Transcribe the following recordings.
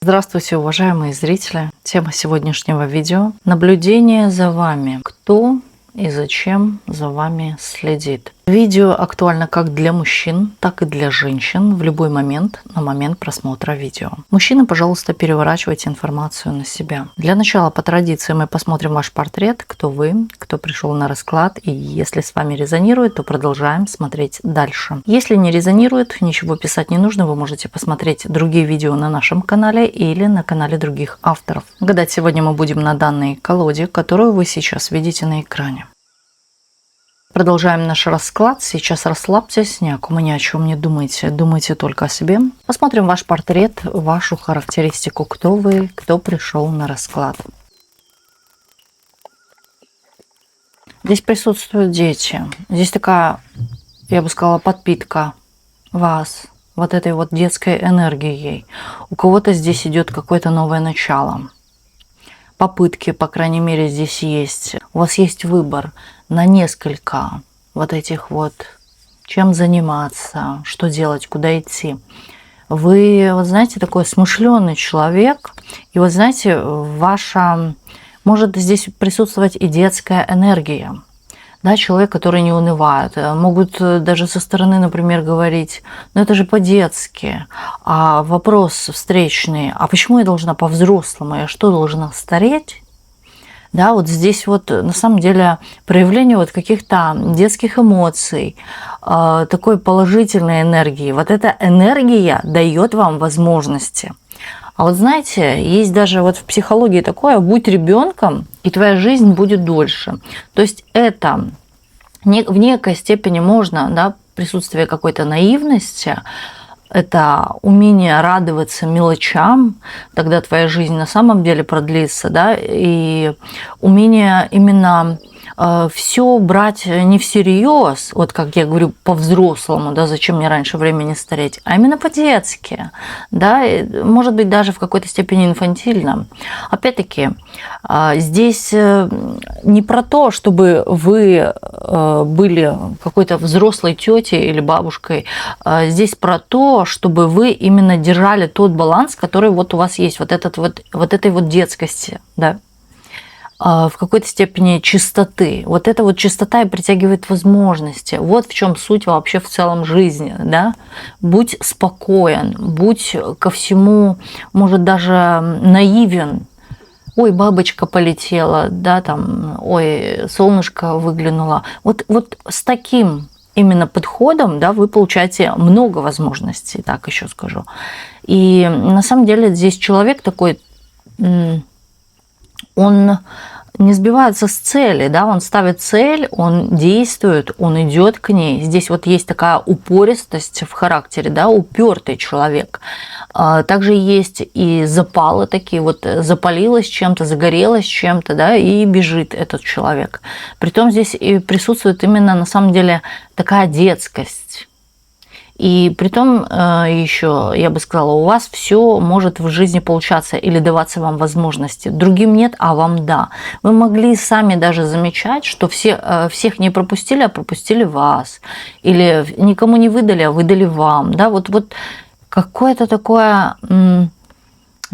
Здравствуйте, уважаемые зрители! Тема сегодняшнего видео – наблюдение за вами. Кто и зачем за вами следит? Видео актуально как для мужчин, так и для женщин в любой момент, на момент просмотра видео. Мужчины, пожалуйста, переворачивайте информацию на себя. Для начала, по традиции, мы посмотрим ваш портрет, кто вы, кто пришел на расклад, и если с вами резонирует, то продолжаем смотреть дальше. Если не резонирует, ничего писать не нужно, вы можете посмотреть другие видео на нашем канале или на канале других авторов. Гадать сегодня мы будем на данной колоде, которую вы сейчас видите на экране. Продолжаем наш расклад. Сейчас расслабьтесь, ни о ком и ни о чем не думайте. Думайте только о себе. Посмотрим ваш портрет, вашу характеристику. Кто вы, кто пришел на расклад. Здесь присутствуют дети. Здесь такая, я бы сказала, подпитка вас вот этой вот детской энергией. У кого-то здесь идет какое-то новое начало. Попытки, по крайней мере, здесь есть. У вас есть выбор на несколько вот этих вот, чем заниматься, что делать, куда идти. Вы, вот знаете, такой смышленый человек, и вот знаете, ваша, может здесь присутствовать и детская энергия. Да, человек, который не унывает. Могут даже со стороны, например, говорить, ну это же по-детски. А вопрос встречный, а почему я должна по-взрослому? Я что, должна стареть? Да, вот здесь вот на самом деле проявление вот каких-то детских эмоций, такой положительной энергии. Вот эта энергия дает вам возможности. А вот знаете, есть даже вот в психологии такое: будь ребенком, и твоя жизнь будет дольше. То есть это в некой степени можно, да, присутствие какой-то наивности, это умение радоваться мелочам, тогда твоя жизнь на самом деле продлится, да, и умение именно все брать не всерьез, вот как я говорю, по-взрослому, да, зачем мне раньше времени стареть, а именно по-детски, да, может быть, даже в какой-то степени инфантильно. Опять-таки, здесь не про то, чтобы вы были какой-то взрослой тетей или бабушкой, здесь про то, чтобы вы именно держали тот баланс, который вот у вас есть, вот этой вот детскости, да, в какой-то степени чистоты. Вот эта вот чистота и притягивает возможности. Вот в чем суть вообще в целом жизни, да. Будь спокоен, будь ко всему, может, даже наивен. Ой, бабочка полетела, да, там, ой, солнышко выглянуло. Вот с таким именно подходом, да, вы получаете много возможностей, так еще скажу. И на самом деле здесь человек такой, он не сбивается с цели, да, он ставит цель, он действует, он идет к ней. Здесь вот есть такая упористость в характере, да, упертый человек. Также есть и запалы такие, вот запалилась чем-то, загорелась чем-то, да, и бежит этот человек. Притом здесь и присутствует именно на самом деле такая детскость. И притом еще, я бы сказала, у вас все может в жизни получаться или даваться вам возможности. Другим нет, а вам да. Вы могли сами даже замечать, что всех не пропустили, а пропустили вас. Или никому не выдали, а выдали вам. Да? Вот какое-то такое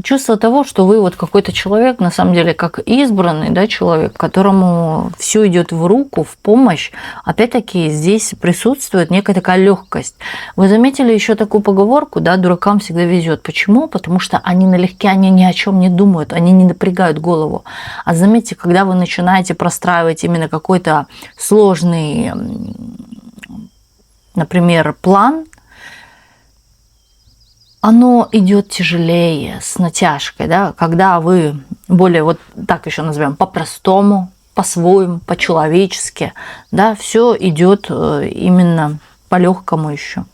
чувство того, что вы вот какой-то человек, на самом деле, как избранный, да, человек, которому все идет в руку, в помощь. Опять-таки здесь присутствует некая такая легкость. Вы заметили еще такую поговорку, да, дуракам всегда везет. Почему? Потому что они налегке, они ни о чем не думают, они не напрягают голову. А заметьте, когда вы начинаете простраивать именно какой-то сложный, например, план, оно идет тяжелее, с натяжкой, да, когда вы более, вот так еще назовем, по-простому, по-своему, по-человечески, да, все идет именно по-легкому еще.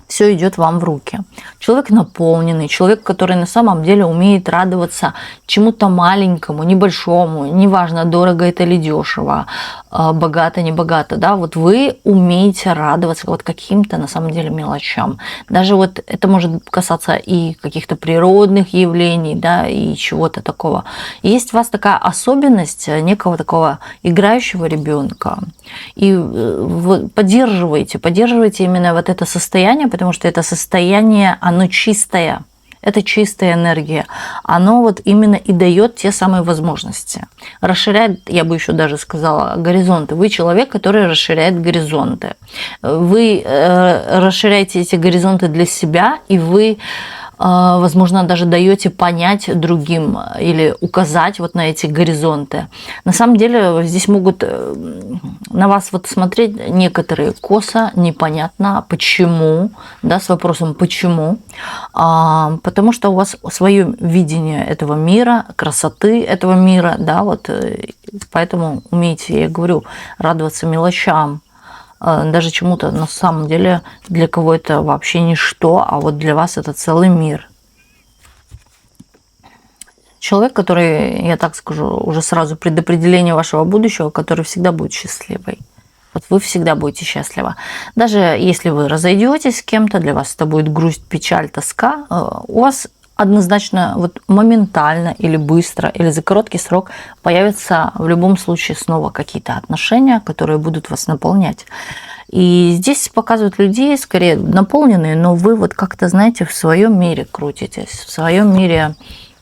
Все идет вам в руки. Человек наполненный, человек, который на самом деле умеет радоваться чему-то маленькому, небольшому, неважно, дорого это или дешево, богато, не богато, да, вот вы умеете радоваться вот каким-то на самом деле мелочам. Даже вот это может касаться и каких-то природных явлений, да, и чего-то такого. Есть у вас такая особенность некого такого играющего ребенка, и вы поддерживаете именно вот это состояние, потому что это состояние, оно чистое. это чистая энергия. Оно вот именно и дает те самые возможности. Расширяет, я бы еще даже сказала, горизонты. Вы человек, который расширяет горизонты. Вы расширяете эти горизонты для себя, и вы, возможно, даже даете понять другим или указать вот на эти горизонты. На самом деле здесь могут на вас вот смотреть некоторые косо, непонятно почему, да, с вопросом почему, потому что у вас свое видение этого мира, красоты этого мира, да, вот поэтому умейте, я говорю, радоваться мелочам, даже чему-то на самом деле для кого это вообще ничто, а вот для вас это целый мир. Человек, который, я так скажу, уже сразу предопределение вашего будущего, который всегда будет счастливой. Вот вы всегда будете счастливы. Даже если вы разойдетесь с кем-то, для вас это будет грусть, печаль, тоска, у вас однозначно вот моментально или быстро, или за короткий срок появятся в любом случае снова какие-то отношения, которые будут вас наполнять. И здесь показывают людей, скорее наполненные, но вы вот как-то, знаете, в своем мире крутитесь, в своем мире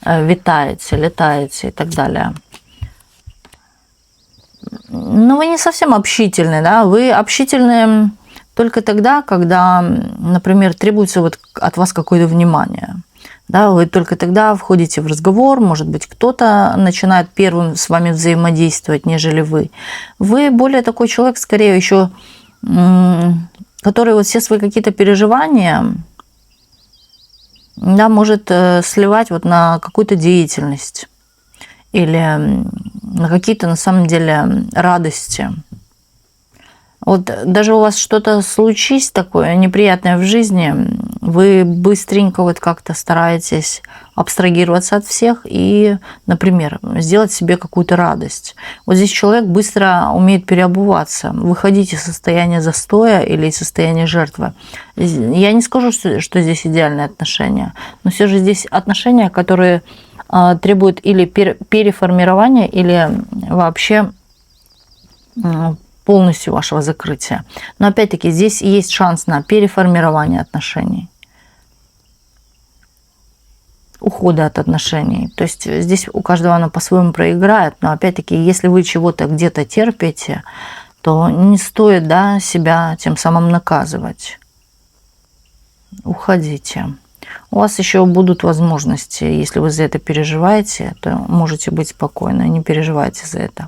витаете, летаете и так далее. Но вы не совсем общительны, да, вы общительны только тогда, когда, например, требуется вот от вас какое-то внимание. Да, вы только тогда входите в разговор, может быть, кто-то начинает первым с вами взаимодействовать, нежели вы. Вы более такой человек, скорее еще, который вот все свои какие-то переживания, да, может сливать вот на какую-то деятельность или на какие-то, на самом деле, радости. Вот даже у вас что-то случись такое неприятное в жизни, вы быстренько вот как-то стараетесь абстрагироваться от всех и, например, сделать себе какую-то радость. Вот здесь человек быстро умеет переобуваться, выходить из состояния застоя или из состояния жертвы. Я не скажу, что здесь идеальные отношения, но все же здесь отношения, которые требуют или переформирования, или вообще полностью вашего закрытия. Но опять-таки здесь есть шанс на переформирование отношений, ухода от отношений. То есть здесь у каждого оно по-своему проиграет, но опять-таки, если вы чего-то где-то терпите, то не стоит, да, себя тем самым наказывать. Уходите. У вас еще будут возможности, если вы за это переживаете, то можете быть спокойны, не переживайте за это.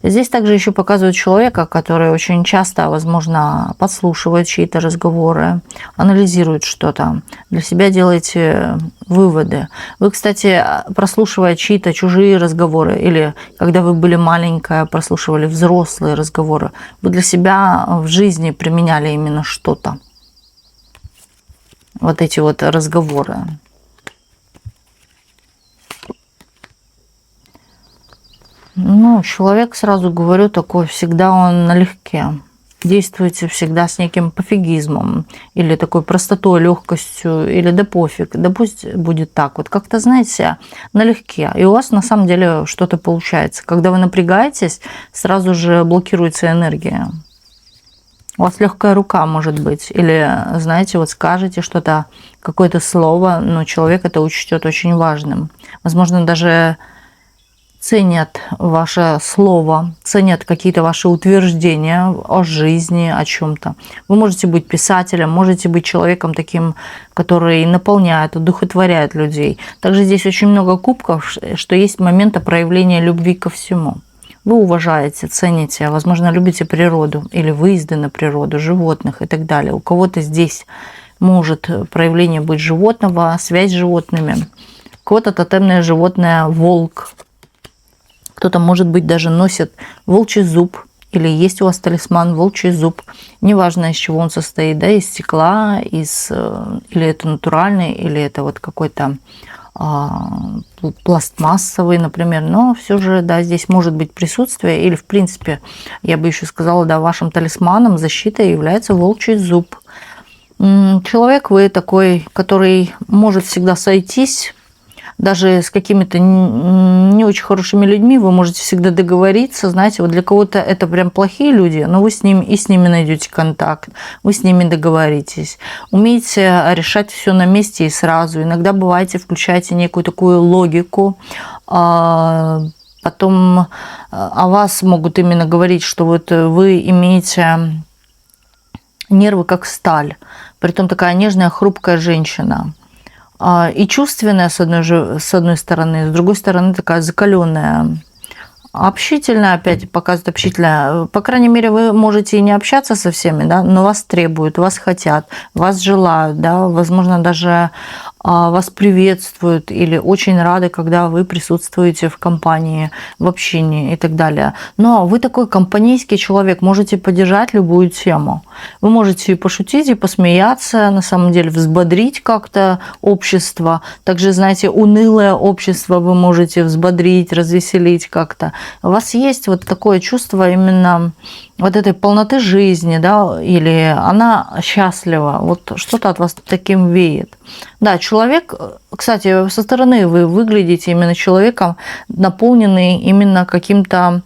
Здесь также еще показывают человека, который очень часто, возможно, подслушивает чьи-то разговоры, анализирует что-то, для себя делаете выводы. Вы, кстати, прослушивая чьи-то чужие разговоры или когда вы были маленькая, прослушивали взрослые разговоры, вы для себя в жизни применяли именно что-то. Вот эти вот разговоры. Ну, человек, сразу говорю, такой, всегда он налегке. Действуете всегда с неким пофигизмом, или такой простотой, легкостью, или да пофиг, да пусть будет так. Вот как-то, знаете, налегке. И у вас на самом деле что-то получается. Когда вы напрягаетесь, сразу же блокируется энергия. У вас легкая рука, может быть. Или, знаете, вот скажете что-то, какое-то слово, но человек это учтет очень важным. Возможно, даже ценят ваше слово, ценят какие-то ваши утверждения о жизни, о чем-то. Вы можете быть писателем, можете быть человеком таким, который наполняет, одухотворяет людей. Также здесь очень много кубков, что есть моменты проявления любви ко всему. Вы уважаете, цените, возможно, любите природу или выезды на природу, животных и так далее. У кого-то здесь может проявление быть животного, связь с животными. У кого-то тотемное животное – волк. Кто-то, может быть, даже носит волчий зуб, или есть у вас талисман волчий зуб. Неважно, из чего он состоит, да, из стекла, или это натуральный, или это вот какой-то пластмассовый, например. Но все же, да, здесь может быть присутствие, или, в принципе, я бы еще сказала, да, вашим талисманом, защитой является волчий зуб. Человек вы такой, который может всегда сойтись даже с какими-то не очень хорошими людьми вы можете всегда договориться. Знаете, вот для кого-то это прям плохие люди, но вы с ними найдете контакт, вы с ними договоритесь. Умейте решать все на месте и сразу. Иногда бываете, включаете некую такую логику, потом о вас могут именно говорить, что вот вы имеете нервы как сталь, притом такая нежная, хрупкая женщина. И чувственная, с одной стороны, с другой стороны, такая закаленная. Общительная, опять показывает общительная. По крайней мере, вы можете и не общаться со всеми, да, но вас требуют, вас хотят, вас желают, да, возможно, даже вас приветствуют или очень рады, когда вы присутствуете в компании, в общении и так далее. Но вы такой компанейский человек, можете поддержать любую тему. Вы можете и пошутить, и посмеяться, на самом деле взбодрить как-то общество. Также, знаете, унылое общество вы можете взбодрить, развеселить как-то. У вас есть вот такое чувство именно вот этой полноты жизни, да, или она счастлива, вот что-то от вас таким веет. Да, человек, кстати, со стороны вы выглядите именно человеком, наполненный именно каким-то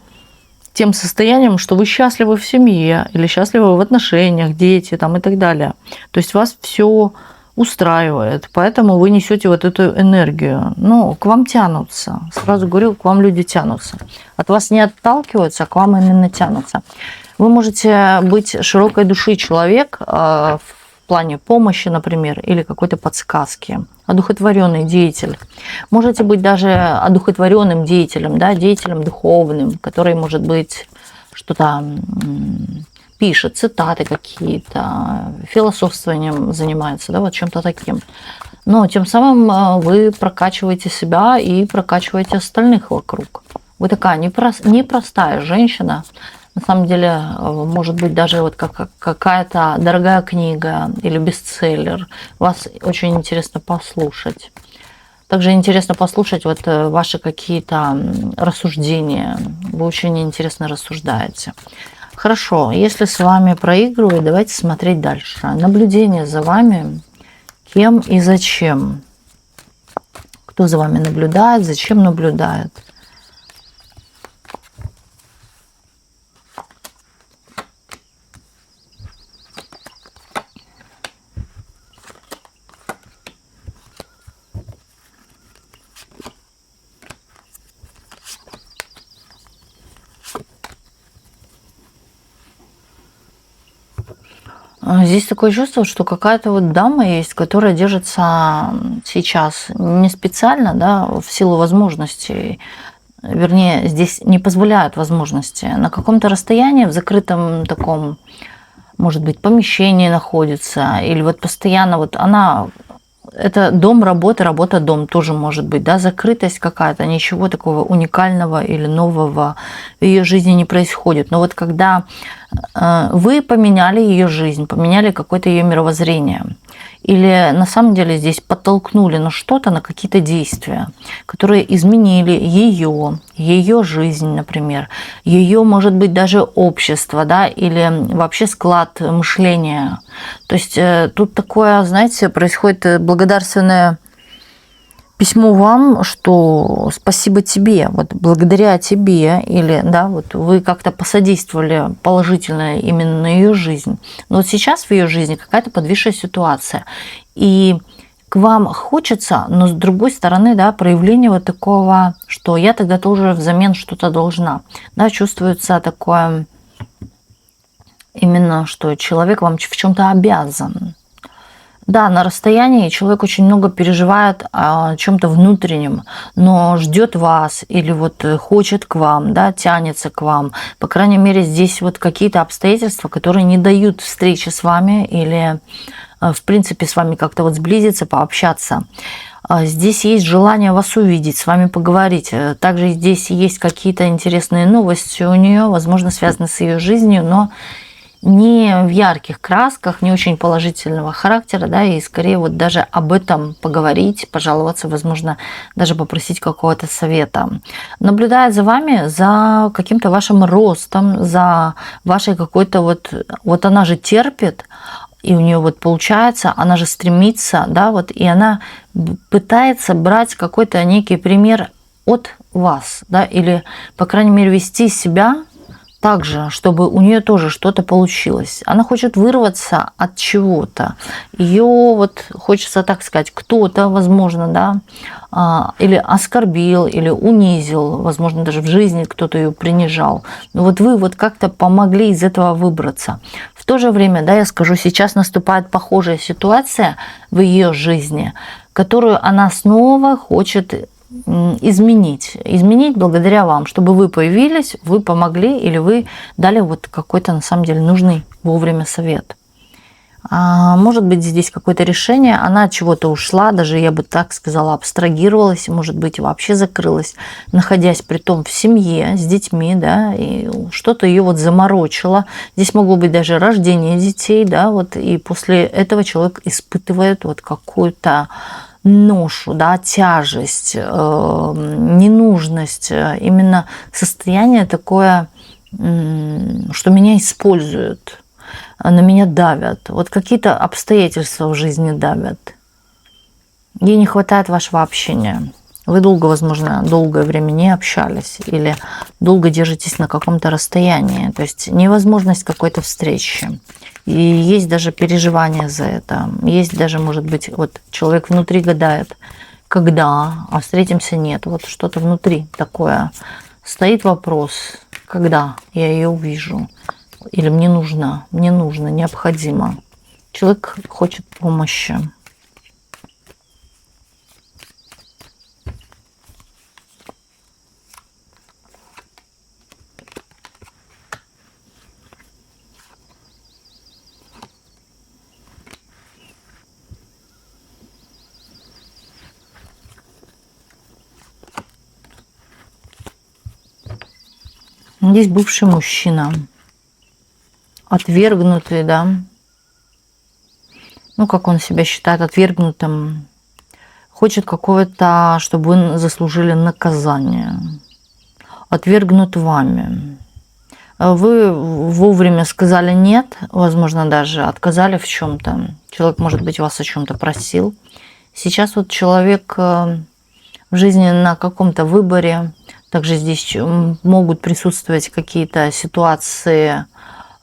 тем состоянием, что вы счастливы в семье или счастливы в отношениях, дети там и так далее. То есть вас все устраивает, поэтому вы несете вот эту энергию. Ну, к вам тянутся. Сразу говорю, к вам люди тянутся. От вас не отталкиваются, а к вам именно тянутся. Вы можете быть широкой души человек в плане помощи, например, или какой-то подсказки. Одухотворенный деятель. Можете быть даже одухотворенным деятелем, да, деятелем духовным, который, может быть, что-то пишет, цитаты какие-то, философствованием занимается, да, вот чем-то таким. Но тем самым вы прокачиваете себя и прокачиваете остальных вокруг. Вы такая непростая женщина. На самом деле, может быть, даже вот какая-то дорогая книга или бестселлер. Вас очень интересно послушать. Также интересно послушать вот ваши какие-то рассуждения. Вы очень интересно рассуждаете. Хорошо, если с вами проигрываю, давайте смотреть дальше. Наблюдение за вами, кем и зачем. Кто за вами наблюдает, зачем наблюдает. Здесь такое чувство, что какая-то вот дама есть, которая держится сейчас не специально, да, в силу возможностей, вернее, здесь не позволяют возможности, на каком-то расстоянии, в закрытом таком, может быть, помещении находится, или вот постоянно вот она... Это дом, работа, работа, дом тоже может быть, да, закрытость какая-то, ничего такого уникального или нового в ее жизни не происходит. Но вот когда вы поменяли ее жизнь, поменяли какое-то ее мировоззрение, или на самом деле здесь подтолкнули на что-то, на какие-то действия, которые изменили ее жизнь, например, ее, может быть, даже общество, да, или вообще склад мышления. То есть тут такое, знаете, происходит благодарственное письмо вам, что спасибо тебе, вот благодаря тебе, или да, вот вы как-то посодействовали положительно именно на ее жизнь. Но вот сейчас в ее жизни какая-то подвисшая ситуация. И к вам хочется, но с другой стороны, да, проявление вот такого, что я тогда тоже взамен что-то должна. Да, чувствуется такое именно, что человек вам в чем-то обязан. Да, на расстоянии человек очень много переживает о чем-то внутреннем, но ждет вас или вот хочет к вам, да, тянется к вам. По крайней мере, здесь вот какие-то обстоятельства, которые не дают встречи с вами или, в принципе, с вами как-то вот сблизиться, пообщаться. Здесь есть желание вас увидеть, с вами поговорить. Также здесь есть какие-то интересные новости у нее, возможно, связанные с ее жизнью, но не в ярких красках, не очень положительного характера, да, и скорее вот даже об этом поговорить, пожаловаться, возможно, даже попросить какого-то совета. Наблюдая за вами, за каким-то вашим ростом, за вашей какой-то вот она же терпит, и у нее вот получается, она же стремится, да, вот, и она пытается брать какой-то некий пример от вас, да, или, по крайней мере, вести себя так же, чтобы у нее тоже что-то получилось. Она хочет вырваться от чего-то. Ее вот хочется, так сказать, кто-то, возможно, да, или оскорбил, или унизил, возможно, даже в жизни кто-то ее принижал. Но вот вы вот как-то помогли из этого выбраться. В то же время, да, я скажу, сейчас наступает похожая ситуация в ее жизни, которую она снова хочет изменить благодаря вам, чтобы вы появились, вы помогли или вы дали вот какой-то на самом деле нужный вовремя совет. Может быть, здесь какое-то решение, она от чего-то ушла, даже я бы так сказала, абстрагировалась, может быть, вообще закрылась, находясь при том в семье с детьми, да, и что-то ее вот заморочило. Здесь могло быть даже рождение детей, да, вот, и после этого человек испытывает вот какую-то ношу, да, тяжесть, ненужность, именно состояние такое, что меня используют, на меня давят, вот какие-то обстоятельства в жизни давят. Ей не хватает вашего общения. Вы долго, возможно, долгое время не общались или долго держитесь на каком-то расстоянии. То есть невозможность какой-то встречи. И есть даже переживания за это. Есть даже, может быть, вот человек внутри гадает, когда, а встретимся нет. Вот что-то внутри такое. Стоит вопрос, когда я ее увижу. Или мне нужно, необходимо. Человек хочет помощи. Здесь бывший мужчина, отвергнутый, да. Ну, как он себя считает, отвергнутым. Хочет какого-то, чтобы вы заслужили наказание. Отвергнут вами. Вы вовремя сказали нет, возможно, даже отказали в чем-то. Человек, может быть, вас о чем-то просил. Сейчас вот человек в жизни на каком-то выборе. Также здесь могут присутствовать какие-то ситуации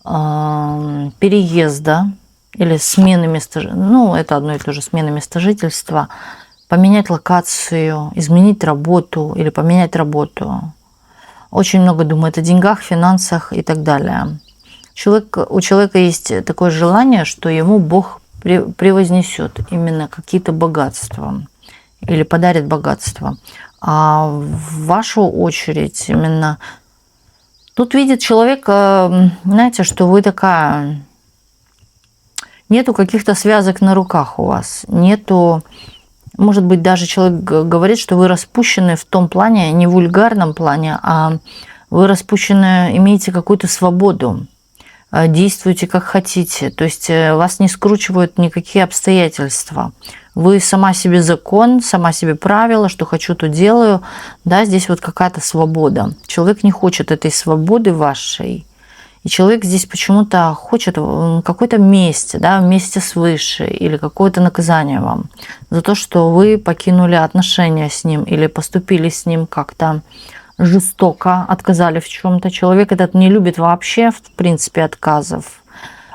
переезда или смены места, ну, это одно и то же, смена места жительства, поменять локацию, изменить работу или поменять работу. Очень много думает о деньгах, финансах и так далее. У человека есть такое желание, что ему Бог превознесет именно какие-то богатства или подарит богатство. А в вашу очередь именно тут видит человек, знаете, что вы такая, нету каких-то связок на руках у вас, нету, может быть, даже человек говорит, что вы распущены в том плане, не в вульгарном плане, а вы распущены, имеете какую-то свободу, действуете как хотите, то есть вас не скручивают никакие обстоятельства. Вы сама себе закон, сама себе правила, что хочу, то делаю. Да, здесь вот какая-то свобода. Человек не хочет этой свободы вашей. И человек здесь почему-то хочет какой-то мести, да, мести свыше или какое-то наказание вам за то, что вы покинули отношения с ним или поступили с ним как-то жестоко, отказали в чем-то. Человек этот не любит вообще, в принципе, отказов.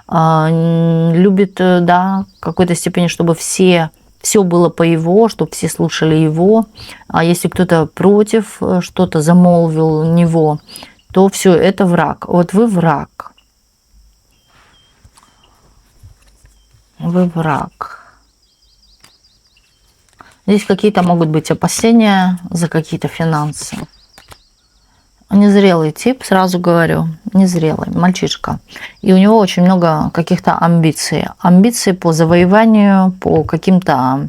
Любит, да, в какой-то степени, чтобы все было по его, чтобы все слушали его. А если кто-то против что-то замолвил него, то все это враг. Вот вы враг. Вы враг. Здесь какие-то могут быть опасения за какие-то финансы. Незрелый тип, сразу говорю, незрелый, мальчишка. И у него очень много каких-то амбиций. Амбиции по завоеванию, по каким-то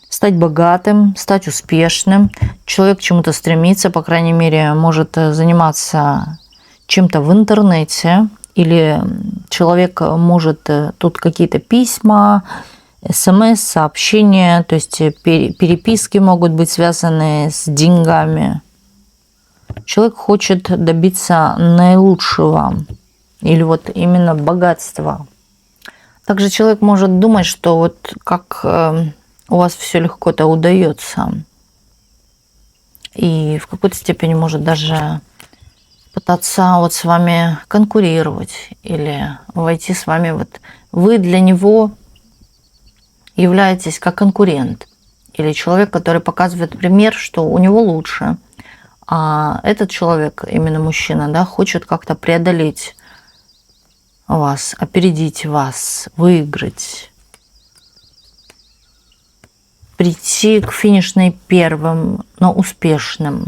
стать богатым, стать успешным. Человек к чему-то стремится, по крайней мере, может заниматься чем-то в интернете. Или человек может тут какие-то письма, СМС, сообщения, то есть переписки могут быть связаны с деньгами. Человек хочет добиться наилучшего или вот именно богатство. Также человек может думать, что вот как у вас все легко-то удается, и в какой-то степени может даже пытаться вот с вами конкурировать или войти с вами вот. Вы для него являетесь как конкурент или человек, который показывает пример, что у него лучше, а этот человек, именно мужчина, да, хочет как-то преодолеть вас, опередить вас, выиграть, прийти к финишной первым, но успешным.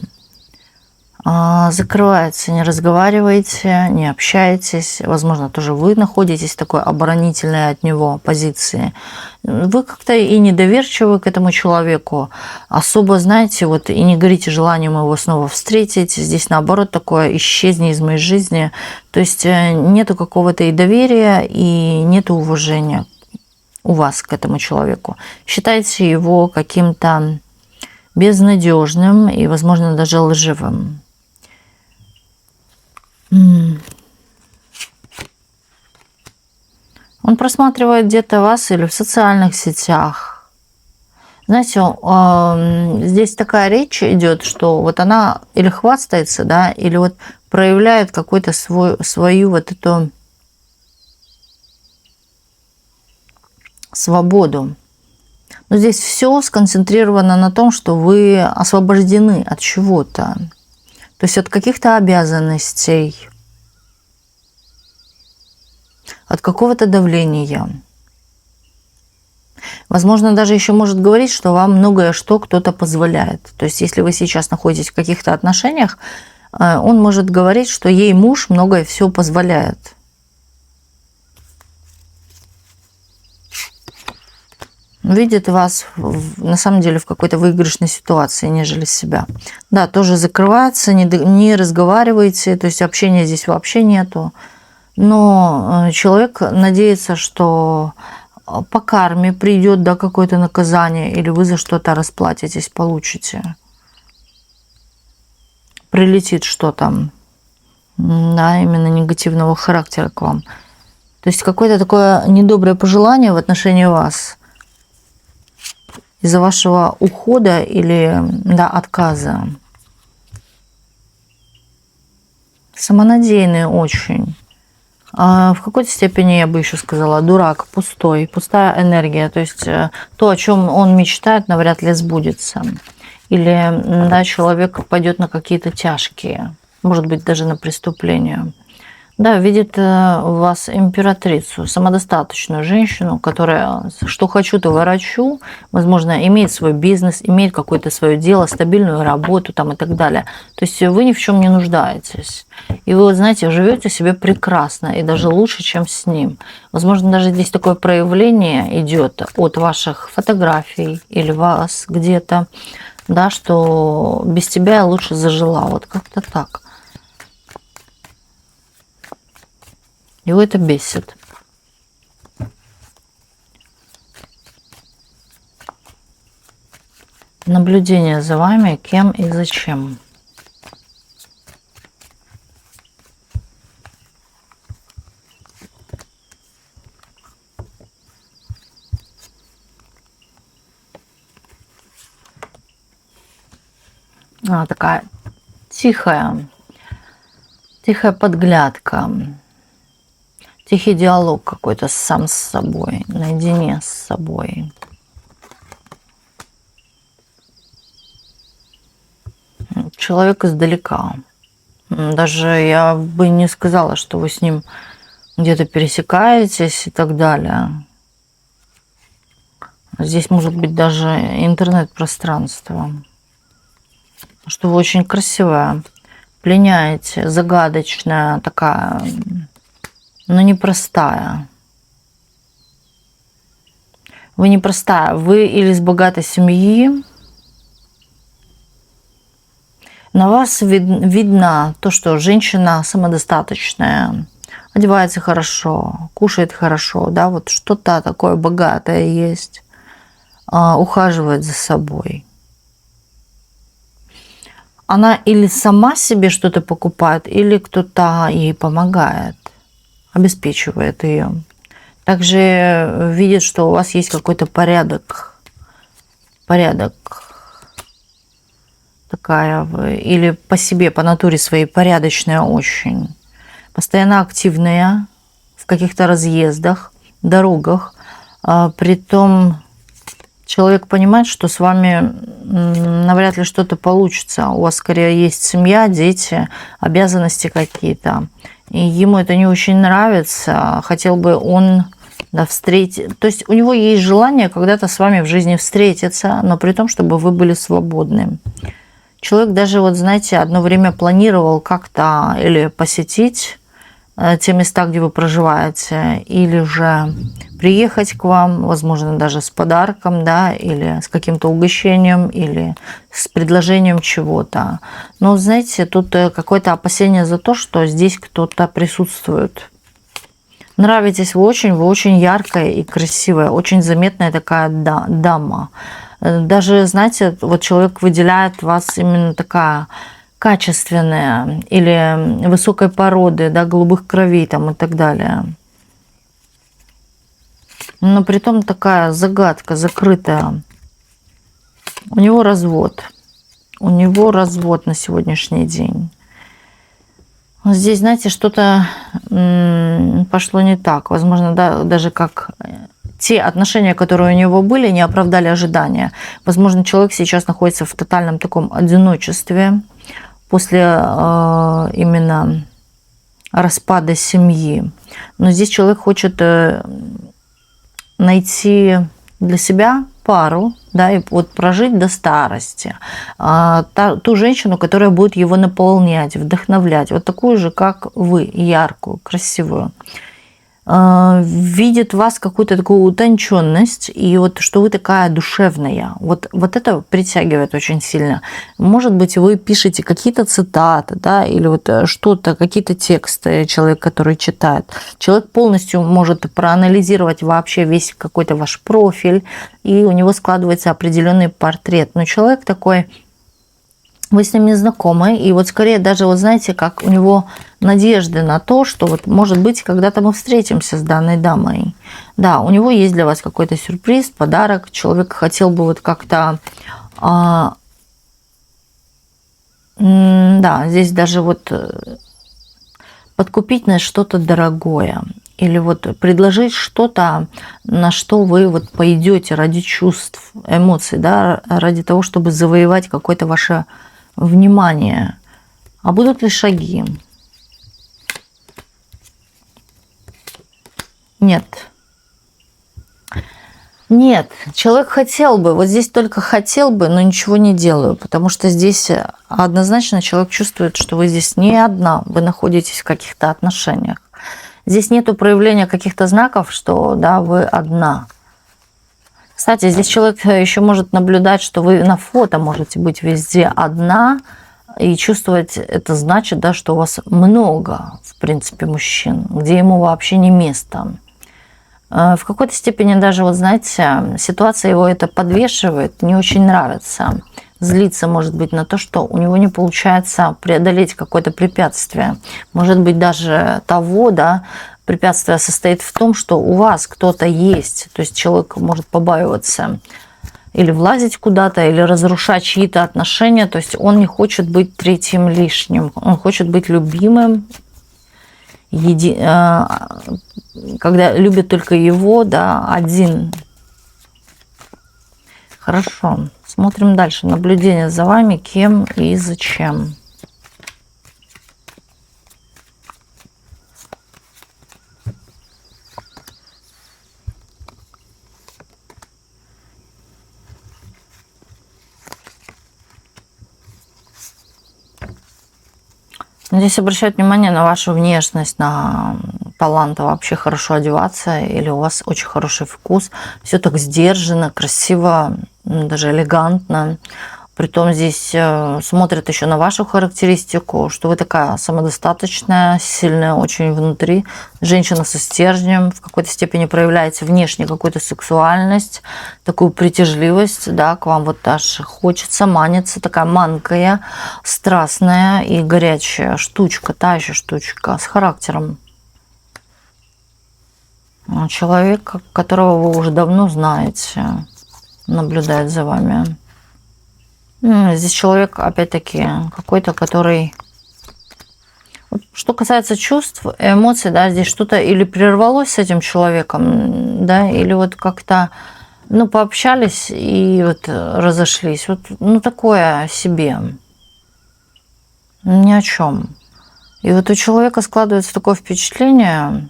Закрывается, не разговариваете, не общаетесь. Возможно, тоже вы находитесь в такой оборонительной от него позиции. Вы как-то и недоверчивы к этому человеку. Особо, знаете, вот и не горите желанием его снова встретить. Здесь, наоборот, такое «исчезни из моей жизни». То есть нету какого-то и доверия, и нету уважения у вас к этому человеку. Считаете его каким-то безнадежным и, возможно, даже лживым. Он просматривает где-то вас или в социальных сетях. Знаете, здесь такая речь идет, что вот она или хвастается, да, или вот проявляет какую-то свою вот эту свободу. Но здесь все сконцентрировано на том, что вы освобождены от чего-то. То есть от каких-то обязанностей, от какого-то давления. Возможно, даже еще может говорить, что вам многое что кто-то позволяет. То есть если вы сейчас находитесь в каких-то отношениях, он может говорить, что ей муж многое все позволяет. Видит вас на самом деле в какой-то выигрышной ситуации, нежели себя. Да, тоже закрывается, не разговариваете, то есть общения здесь вообще нету. Но человек надеется, что по карме придет, да, какое-то наказание, или вы за что-то расплатитесь, получите. Прилетит что-то, да, именно негативного характера к вам. То есть какое-то такое недоброе пожелание в отношении вас из-за вашего ухода или, да, отказа. Самонадеянный очень. В какой-то степени я бы еще сказала, дурак, пустой, пустая энергия. То есть то, о чем он мечтает, навряд ли сбудется. Или, да, человек пойдет на какие-то тяжкие, может быть, даже на преступления. Да, видит в вас императрицу, самодостаточную женщину, которая что хочу, то ворочу, возможно, имеет свой бизнес, имеет какое-то свое дело, стабильную работу там и так далее. То есть вы ни в чем не нуждаетесь. И вы, вот, знаете, живете себе прекрасно и даже лучше, чем с ним. Возможно, даже здесь такое проявление идет от ваших фотографий или вас где-то, да, что без тебя я лучше зажила. Вот как-то так. Его это бесит. Наблюдение за вами, кем и зачем. Такая тихая подглядка. Тихий диалог какой-то сам с собой, наедине с собой. Человек издалека. Даже я бы не сказала, что вы с ним где-то пересекаетесь и так далее. Здесь может быть даже интернет-пространство. Что вы очень красивая, пленяете, загадочная такая, но непростая. Вы непростая. Вы или из богатой семьи. На вас видно то, что женщина самодостаточная, одевается хорошо, кушает хорошо, да, вот что-то такое богатое есть, ухаживает за собой. Она или сама себе что-то покупает, или кто-то ей помогает. обеспечивает ее. Также видит, что у вас есть какой-то порядок. Такая вы. Или по себе, по натуре своей порядочная очень. Постоянно активная в каких-то разъездах, дорогах. Притом человек понимает, что с вами навряд ли что-то получится. У вас скорее есть семья, дети, обязанности какие-то. И ему это не очень нравится. Хотел бы он встретить. То есть у него есть желание когда-то с вами в жизни встретиться, но при том, чтобы вы были свободны. Человек даже, вот знаете, одно время планировал как-то или посетить те места, где вы проживаете, или же приехать к вам, возможно, даже с подарком, да, или с каким-то угощением, или с предложением чего-то. Но, знаете, тут какое-то опасение за то, что здесь кто-то присутствует. Нравитесь вы очень яркая и красивая, очень заметная такая дама. Даже, знаете, вот человек выделяет вас именно такая качественная или высокой породы, да, голубых кровей там и так далее. Но при том такая загадка, закрытая. У него развод. У него развод на сегодняшний день. Здесь, знаете, что-то пошло не так. Возможно, да, даже как те отношения, которые у него были, не оправдали ожидания. Возможно, человек сейчас находится в тотальном таком одиночестве после именно распада семьи. Но здесь человек хочет найти для себя пару, да, и вот прожить до старости. Ту женщину, которая будет его наполнять, вдохновлять. Вот такую же, как вы, яркую, красивую. Видит в вас какую-то такую утонченность, и вот что вы такая душевная. Вот это притягивает очень сильно. Может быть, вы пишете какие-то цитаты, да, или вот что-то, какие-то тексты человек, который читает. Человек полностью может проанализировать вообще весь какой-то ваш профиль, и у него складывается определенный портрет. Но человек такой, вы с ним не знакомы, и вот скорее даже, вот знаете, как у него надежды на то, что вот, может быть, когда-то мы встретимся с данной дамой. Да, у него есть для вас какой-то сюрприз, подарок. Человек хотел бы вот как-то... да, здесь даже вот подкупить на что-то дорогое. Или вот предложить что-то, на что вы вот пойдете ради чувств, эмоций, да, ради того, чтобы завоевать какое-то ваше внимание. А будут ли шаги? Нет. Нет, человек хотел бы, вот здесь только хотел бы, но ничего не делаю, потому что здесь однозначно человек чувствует, что вы здесь не одна, вы находитесь в каких-то отношениях. Здесь нету проявления каких-то знаков, что да, вы одна. Кстати, здесь человек еще может наблюдать, что вы на фото можете быть везде одна, и чувствовать это значит, да, что у вас много, в принципе, мужчин, где ему вообще не место. В какой-то степени даже, вот знаете, ситуация его это подвешивает, не очень нравится. Злиться, может быть, на то, что у него не получается преодолеть какое-то препятствие. Может быть, даже того, да, препятствие состоит в том, что у вас кто-то есть. То есть человек может побаиваться или влазить куда-то, или разрушать чьи-то отношения. То есть он не хочет быть третьим лишним. Он хочет быть любимым, когда любит только его, да, один. Хорошо. Смотрим дальше. Наблюдение за вами, кем и зачем. Здесь обращают внимание на вашу внешность, на талант вообще хорошо одеваться, или у вас очень хороший вкус. Все так сдержанно, красиво, даже элегантно. Притом здесь смотрят еще на вашу характеристику, что вы такая самодостаточная, сильная очень внутри, женщина со стержнем, в какой-то степени проявляете внешне какую-то сексуальность, такую притяжливость, да, к вам вот аж хочется, манится, такая манкая, страстная и горячая штучка, та еще штучка с характером. Человек, которого вы уже давно знаете, наблюдает за вами. Здесь человек, опять-таки, какой-то, который... Вот, что касается чувств, эмоций, да, здесь что-то или прервалось с этим человеком, да, или вот как-то, ну, пообщались и вот разошлись. Вот, ну, такое себе. Ни о чем. И вот у человека складывается такое впечатление,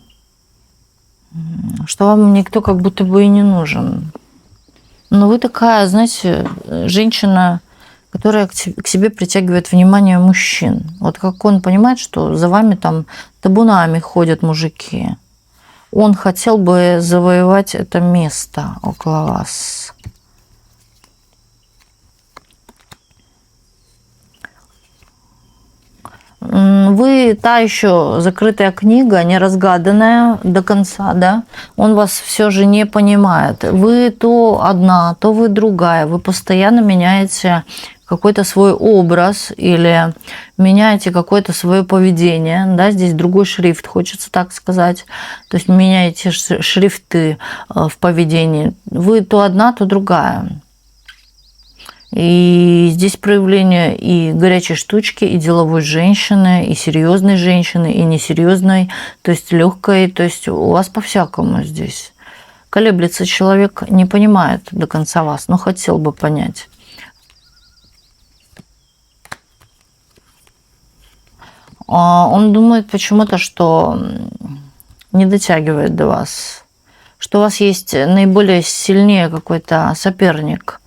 что вам никто как будто бы и не нужен. Но вы такая, знаете, женщина, которая к себе притягивает внимание мужчин. Вот как он понимает, что за вами там табунами ходят мужики, он хотел бы завоевать это место около вас. Вы та еще закрытая книга, не разгаданная до конца, да? Он вас все же не понимает. Вы то одна, то вы другая. Вы постоянно меняете какой-то свой образ или меняете какое-то свое поведение, да? Здесь другой шрифт, хочется так сказать. То есть меняете шрифты в поведении. Вы то одна, то другая. И здесь проявление и горячей штучки, и деловой женщины, и серьезной женщины, и несерьезной, то есть легкой, то есть у вас по-всякому здесь. Колеблется человек, не понимает до конца вас, но хотел бы понять. Он думает почему-то, что не дотягивает до вас, что у вас есть наиболее сильнее какой-то соперник.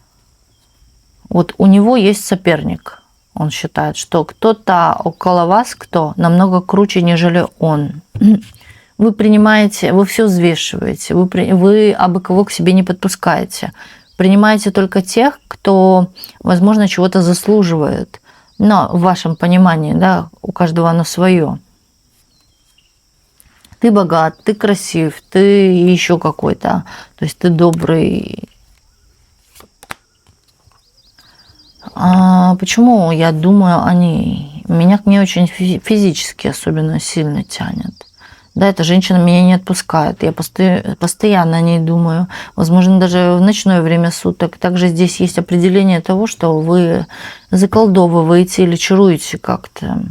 Вот у него есть соперник. Он считает, что кто-то около вас, кто намного круче, нежели он. Вы принимаете, вы все взвешиваете, вы абы кого к себе не подпускаете. Принимаете только тех, кто, возможно, чего-то заслуживает. Но в вашем понимании, да, у каждого оно свое. Ты богат, ты красив, ты еще какой-то, то есть ты добрый. Почему я думаю о ней? Меня к ней очень физически особенно сильно тянет. Да, эта женщина меня не отпускает. Я постоянно о ней думаю. Возможно, даже в ночное время суток. Также здесь есть определение того, что вы заколдовываете или чаруете как-то.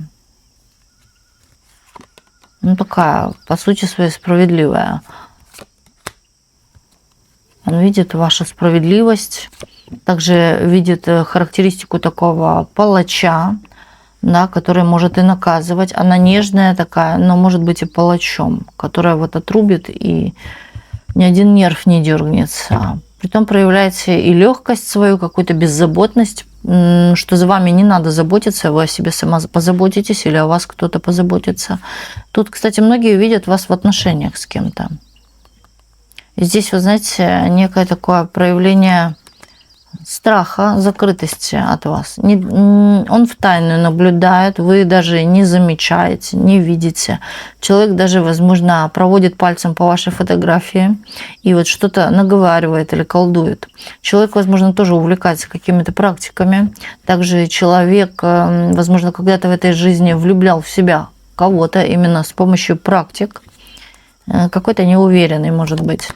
Ну, такая, по сути своей, справедливая. Он видит вашу справедливость. Также видит характеристику такого палача, да, который может и наказывать. Она нежная такая, но может быть и палачом, которая вот отрубит, и ни один нерв не дергнется. Притом проявляете и легкость свою, какую-то беззаботность, что за вами не надо заботиться, вы о себе сама позаботитесь или о вас кто-то позаботится. Тут, кстати, многие видят вас в отношениях с кем-то. И здесь, вы знаете, некое такое проявление страха, закрытости от вас. Он в тайную наблюдает, вы даже не замечаете, не видите. Человек даже, возможно, проводит пальцем по вашей фотографии и вот что-то наговаривает или колдует. Человек, возможно, тоже увлекается какими-то практиками. Также человек, возможно, когда-то в этой жизни влюблял в себя кого-то именно с помощью практик. Какой-то неуверенный, может быть.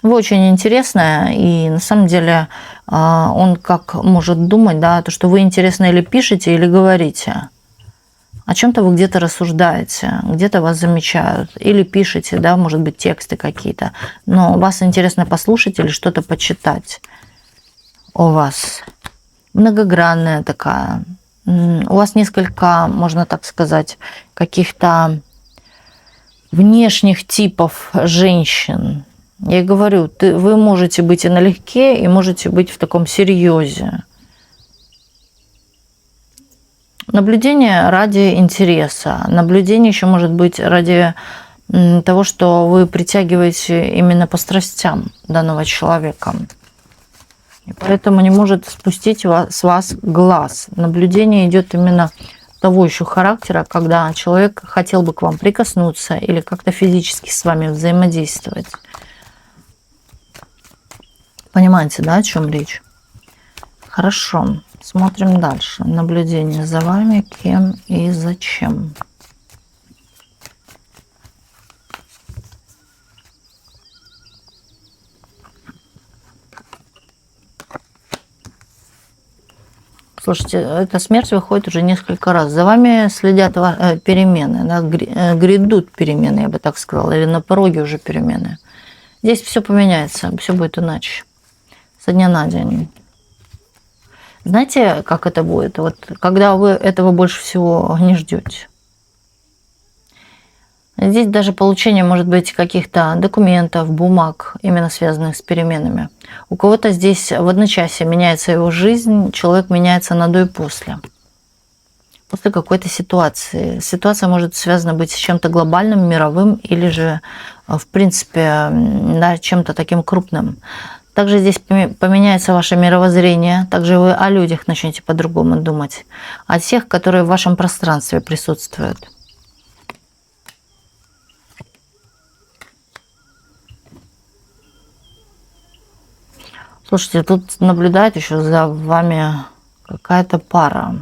Вы очень интересная, и на самом деле он как может думать, да, то, что вы интересно или пишете, или говорите. О чем-то вы где-то рассуждаете, где-то вас замечают, или пишете, да, может быть, тексты какие-то, но вас интересно послушать или что-то почитать о вас. Многогранная такая. У вас несколько, можно так сказать, каких-то внешних типов женщин. Я говорю, вы можете быть и налегке, и можете быть в таком серьезе. Наблюдение ради интереса. Наблюдение еще может быть ради того, что вы притягиваете именно по страстям данного человека. И поэтому не может спустить с вас глаз. Наблюдение идет именно того еще характера, когда человек хотел бы к вам прикоснуться или как-то физически с вами взаимодействовать. Понимаете, да, о чем речь? Хорошо. Смотрим дальше. Наблюдение за вами, кем и зачем. Слушайте, эта смерть выходит уже несколько раз. За вами следят перемены, да, грядут перемены, я бы так сказала, или на пороге уже перемены. Здесь все поменяется, все будет иначе. Со дня на день. Знаете, как это будет? Вот когда вы этого больше всего не ждете. Здесь даже получение, может быть, каких-то документов, бумаг, именно связанных с переменами. У кого-то здесь в одночасье меняется его жизнь, человек меняется на до и после. После какой-то ситуации. Ситуация может связана быть с чем-то глобальным, мировым или же, в принципе, да, чем-то таким крупным. Также здесь поменяется ваше мировоззрение, также вы о людях начнете по-другому думать, о тех, которые в вашем пространстве присутствуют. Слушайте, тут наблюдает еще за вами какая-то пара.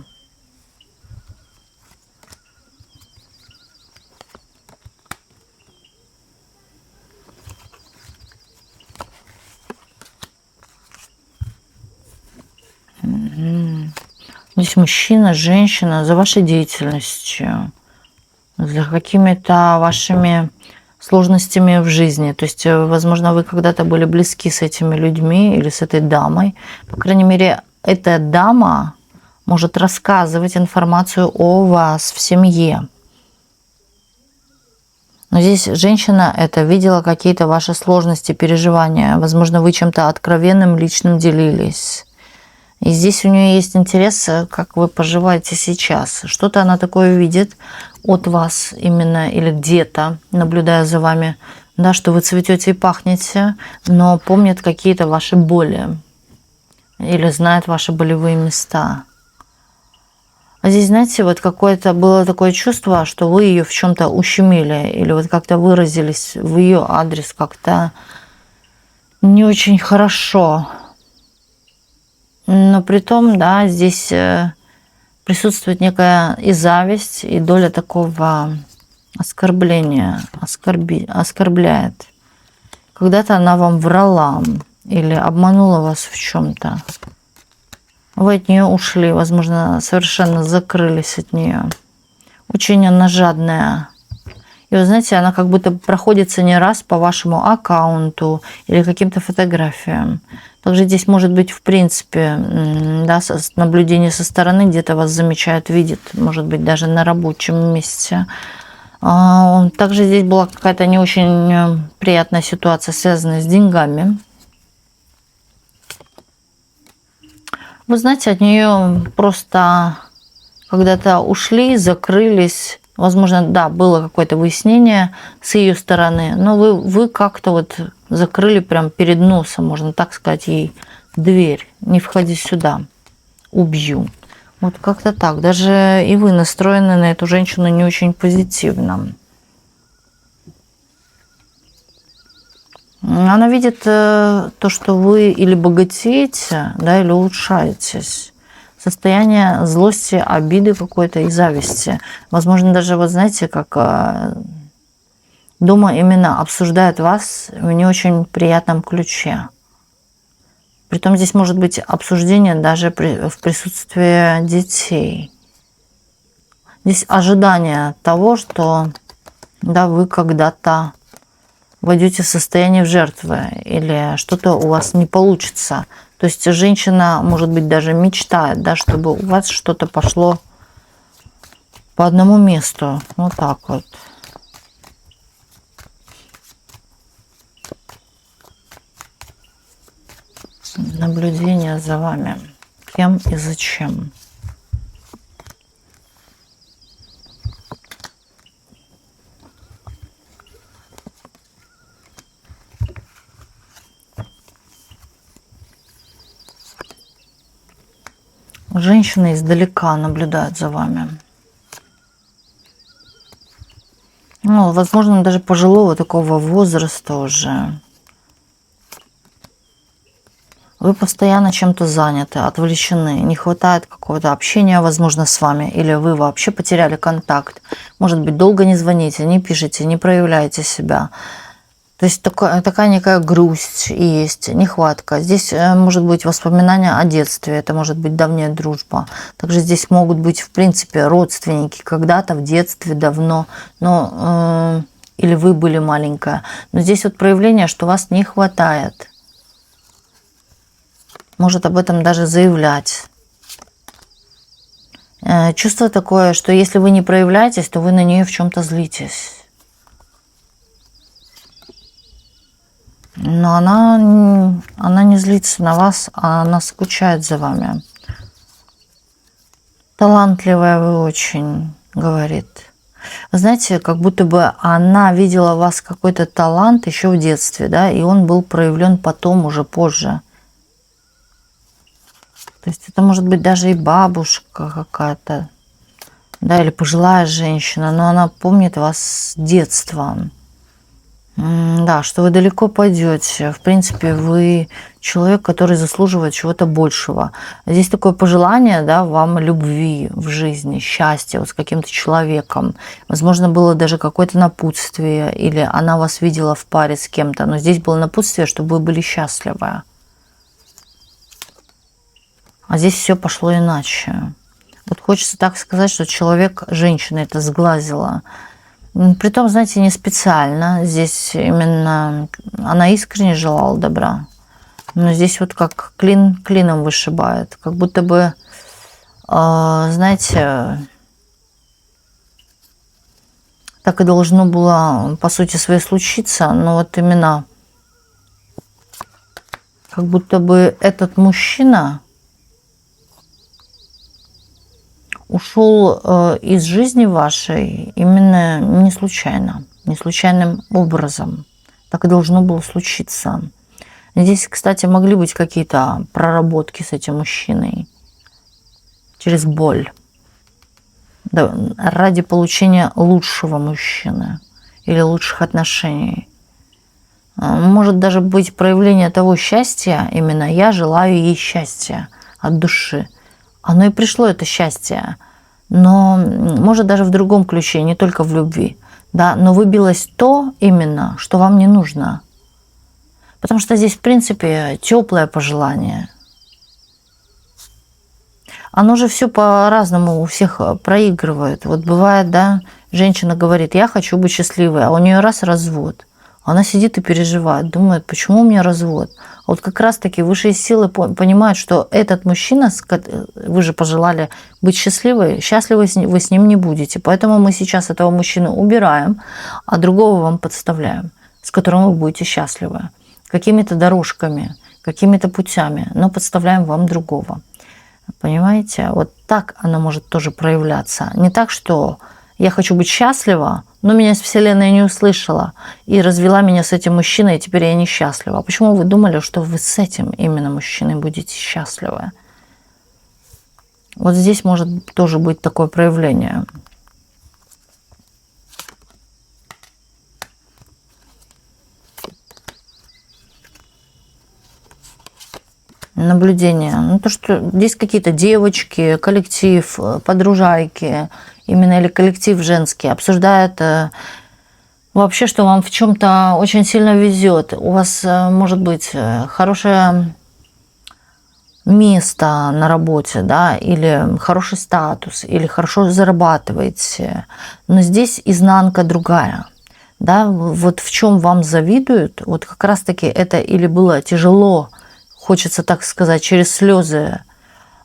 Здесь мужчина, женщина за вашей деятельностью, за какими-то вашими сложностями в жизни. То есть, возможно, вы когда-то были близки с этими людьми или с этой дамой. По крайней мере, эта дама может рассказывать информацию о вас в семье. Но здесь женщина это видела какие-то ваши сложности, переживания. Возможно, вы чем-то откровенным, личным делились. И здесь у нее есть интерес, как вы поживаете сейчас. Что-то она такое видит от вас именно или где-то, наблюдая за вами, да, что вы цветете и пахнете, но помнит какие-то ваши боли или знает ваши болевые места. А здесь, знаете, вот какое-то было такое чувство, что вы ее в чем-то ущемили или вот как-то выразились в ее адрес как-то не очень хорошо. Но при том, да, здесь присутствует некая и зависть, и доля такого оскорбления, оскорбляет. Когда-то она вам врала или обманула вас в чем-то. Вы от нее ушли, возможно, совершенно закрылись от нее. Очень она жадная. И вы знаете, она как будто проходится не раз по вашему аккаунту или каким-то фотографиям. Также здесь может быть, в принципе, да, наблюдение со стороны, где-то вас замечают, видит, может быть, даже на рабочем месте. Также здесь была какая-то не очень приятная ситуация, связанная с деньгами. Вы знаете, от нее просто когда-то ушли, закрылись. Возможно, да, было какое-то выяснение с ее стороны, но вы как-то вот закрыли прям перед носом, можно так сказать, ей дверь. Не входи сюда, убью. Вот как-то так. Даже и вы настроены на эту женщину не очень позитивно. Она видит то, что вы или богатеете, да, или улучшаетесь. Состояние злости, обиды какой-то и зависти. Возможно, даже, вот знаете, как дома именно обсуждают вас в не очень приятном ключе. Притом здесь может быть обсуждение даже в присутствии детей. Здесь ожидание того, что да, вы когда-то войдете в состояние жертвы или что-то у вас не получится. То есть женщина, может быть, даже мечтает, да, чтобы у вас что-то пошло по одному месту. Вот так вот. Наблюдение за вами. Кем и зачем. Женщина издалека наблюдает за вами. Ну, возможно, даже пожилого такого возраста уже. Вы постоянно чем-то заняты, отвлечены, не хватает какого-то общения, возможно, с вами, или вы вообще потеряли контакт. Может быть, долго не звоните, не пишете, не проявляете себя. То есть такая некая грусть есть, нехватка. Здесь может быть воспоминание о детстве, это может быть давняя дружба. Также здесь могут быть, в принципе, родственники когда-то в детстве давно, но или вы были маленькая. Но здесь вот проявление, что вас не хватает. Может об этом даже заявлять. Чувство такое, что если вы не проявляетесь, то вы на нее в чем-то злитесь. Но она не злится на вас, а она скучает за вами. Талантливая вы очень, говорит. Вы знаете, как будто бы она видела в вас какой-то талант еще в детстве, да, и он был проявлен потом, уже позже. То есть это может быть даже и бабушка какая-то, да, или пожилая женщина, но она помнит вас с детства. Да, что вы далеко пойдете. В принципе, вы человек, который заслуживает чего-то большего. Здесь такое пожелание, да, вам любви в жизни, счастья вот с каким-то человеком. Возможно, было даже какое-то напутствие, или она вас видела в паре с кем-то, но здесь было напутствие, чтобы вы были счастливы. А здесь все пошло иначе. Вот хочется так сказать, что человек, женщина это сглазила. Притом, знаете, не специально. Здесь именно она искренне желала добра. Но здесь вот как клин клином вышибает. Как будто бы, знаете, так и должно было, по сути своей, случиться. Но вот именно как будто бы этот мужчина ушел из жизни вашей именно не случайно, не случайным образом. Так и должно было случиться. Здесь, кстати, могли быть какие-то проработки с этим мужчиной через боль, да, ради получения лучшего мужчины или лучших отношений. Может даже быть проявление того счастья, именно я желаю ей счастья от души. Оно и пришло, это счастье, но может даже в другом ключе, не только в любви, да, но выбилось то именно, что вам не нужно. Потому что здесь, в принципе, теплое пожелание. Оно же все по-разному у всех проигрывает. Вот бывает, да, женщина говорит, я хочу быть счастливой, а у нее раз развод. Она сидит и переживает, думает, почему у меня развод. А вот как раз-таки высшие силы понимают, что этот мужчина, вы же пожелали быть счастливой, счастливы вы с ним не будете. Поэтому мы сейчас этого мужчину убираем, а другого вам подставляем, с которым вы будете счастливы. Какими-то дорожками, какими-то путями, но подставляем вам другого. Понимаете? Вот так она может тоже проявляться. Не так, что я хочу быть счастлива, но меня Вселенная не услышала и развела меня с этим мужчиной, и теперь я несчастлива. А почему вы думали, что вы с этим именно мужчиной будете счастливы? Вот здесь может тоже быть такое проявление. Наблюдение. Ну, то, что здесь какие-то девочки, коллектив, подружайки, именно или коллектив женский, обсуждают вообще, что вам в чем-то очень сильно везет. У вас может быть хорошее место на работе, да, или хороший статус, или хорошо зарабатываете. Но здесь изнанка другая. Да, вот в чем вам завидуют, вот как раз-таки это или было тяжело, хочется так сказать, через слезы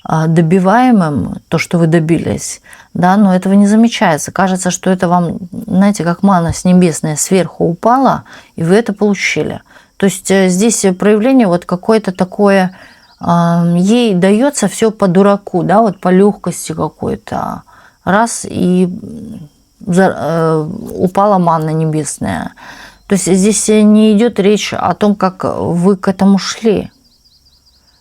добиваемым, то, что вы добились, да, но этого не замечается. Кажется, что это вам, знаете, как манна с небесная сверху упала, и вы это получили. То есть здесь проявление вот какое-то такое, ей дается все по дураку, да, вот по легкости какой-то. Раз, и упала манна небесная. То есть здесь не идет речь о том, как вы к этому шли.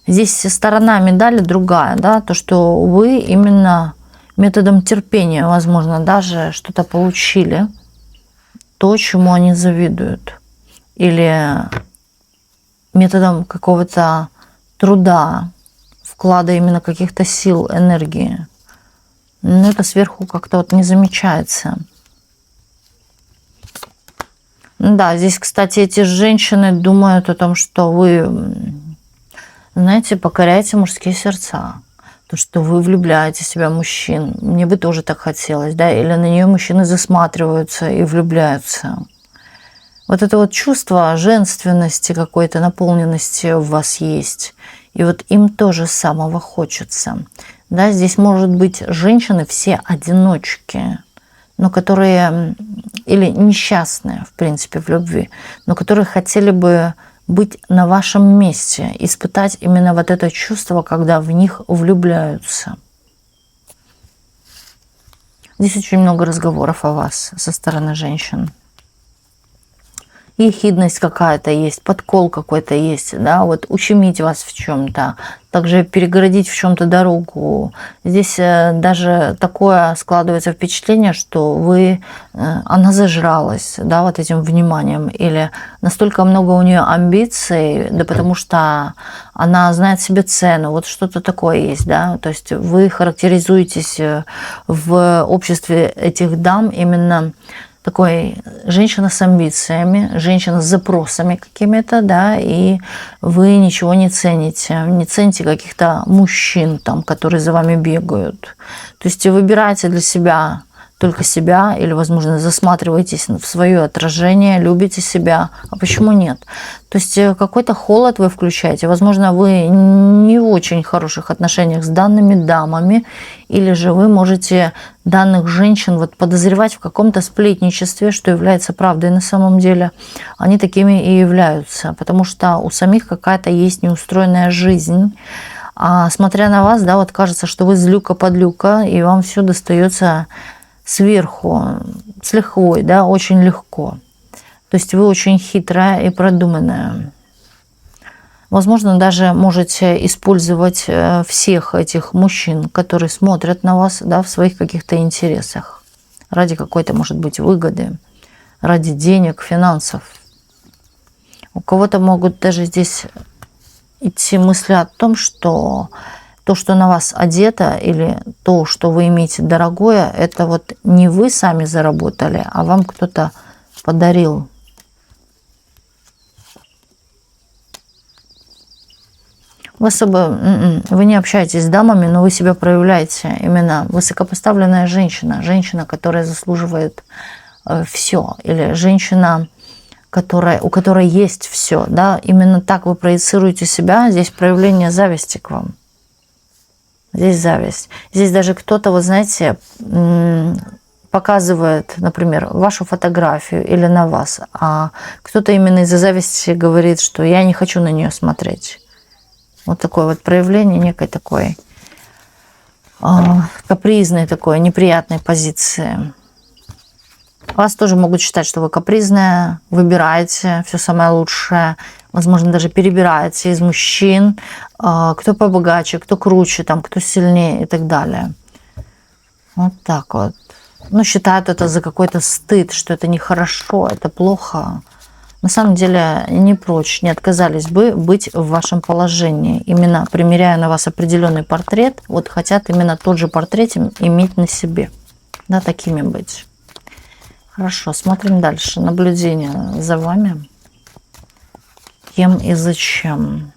Здесь сторона медали другая, да, то, что вы именно методом терпения, возможно, даже что-то получили, то, чему они завидуют, или методом какого-то труда, вклада именно каких-то сил, энергии. Но это сверху как-то вот не замечается. Да, здесь, кстати, эти женщины думают о том, что вы, знаете, покоряете мужские сердца. То, что вы влюбляете в себя в мужчин. Мне бы тоже так хотелось, да? Или на нее мужчины засматриваются и влюбляются. Вот это вот чувство женственности какой-то, наполненности у вас есть. И вот им тоже самого хочется. Да, здесь может быть женщины все одиночки, но которые, или несчастные, в принципе, в любви, но которые хотели бы быть на вашем месте, испытать именно вот это чувство, когда в них влюбляются. Здесь очень много разговоров о вас со стороны женщин. Ехидность какая-то есть, подкол какой-то есть, да, вот ущемить вас в чем-то, также перегородить в чем-то дорогу. Здесь даже такое складывается впечатление, что она зажралась, да, вот этим вниманием, или настолько много у нее амбиций, да потому что она знает себе цену, вот что-то такое есть, да, то есть вы характеризуетесь в обществе этих дам именно такой женщина с амбициями, женщина с запросами какими-то, да, и вы ничего не цените каких-то мужчин там, которые за вами бегают. То есть выбираете для себя только себя или, возможно, засматриваетесь в свое отражение, любите себя. А почему нет? То есть какой-то холод вы включаете. Возможно, вы не в очень хороших отношениях с данными дамами, или же вы можете данных женщин вот подозревать в каком-то сплетничестве, что является правдой на самом деле. Они такими и являются, потому что у самих какая-то есть неустроенная жизнь. А смотря на вас, да, вот кажется, что вы злюка-подлюка, и вам все достается сверху, с лихвой, да, очень легко. То есть вы очень хитрая и продуманная. Возможно, даже можете использовать всех этих мужчин, которые смотрят на вас, да, в своих каких-то интересах. Ради какой-то, может быть, выгоды, ради денег, финансов. У кого-то могут даже здесь идти мысли о том, что то, что на вас одето, или то, что вы имеете дорогое, это вот не вы сами заработали, а вам кто-то подарил. Вы вы не общаетесь с дамами, но вы себя проявляете. Именно высокопоставленная женщина. Женщина, которая заслуживает все. Или женщина, у которой есть все. Да? Именно так вы проецируете себя. Здесь проявление зависти к вам. Здесь зависть. Здесь даже кто-то, вот знаете, показывает, например, вашу фотографию или на вас, а кто-то именно из-за зависти говорит, что я не хочу на нее смотреть. Вот такое вот проявление некой такой капризной, такой неприятной позиции. Вас тоже могут считать, что вы капризная, выбираете все самое лучшее, возможно, даже перебираете из мужчин, кто побогаче, кто круче, там, кто сильнее и так далее. Вот так вот. Ну, считают это за какой-то стыд, что это нехорошо, это плохо. На самом деле не прочь, не отказались бы быть в вашем положении. Именно примеряя на вас определенный портрет, вот хотят именно тот же портрет иметь на себе. Да, такими быть. Хорошо, смотрим дальше. Наблюдение за вами. Кем и зачем?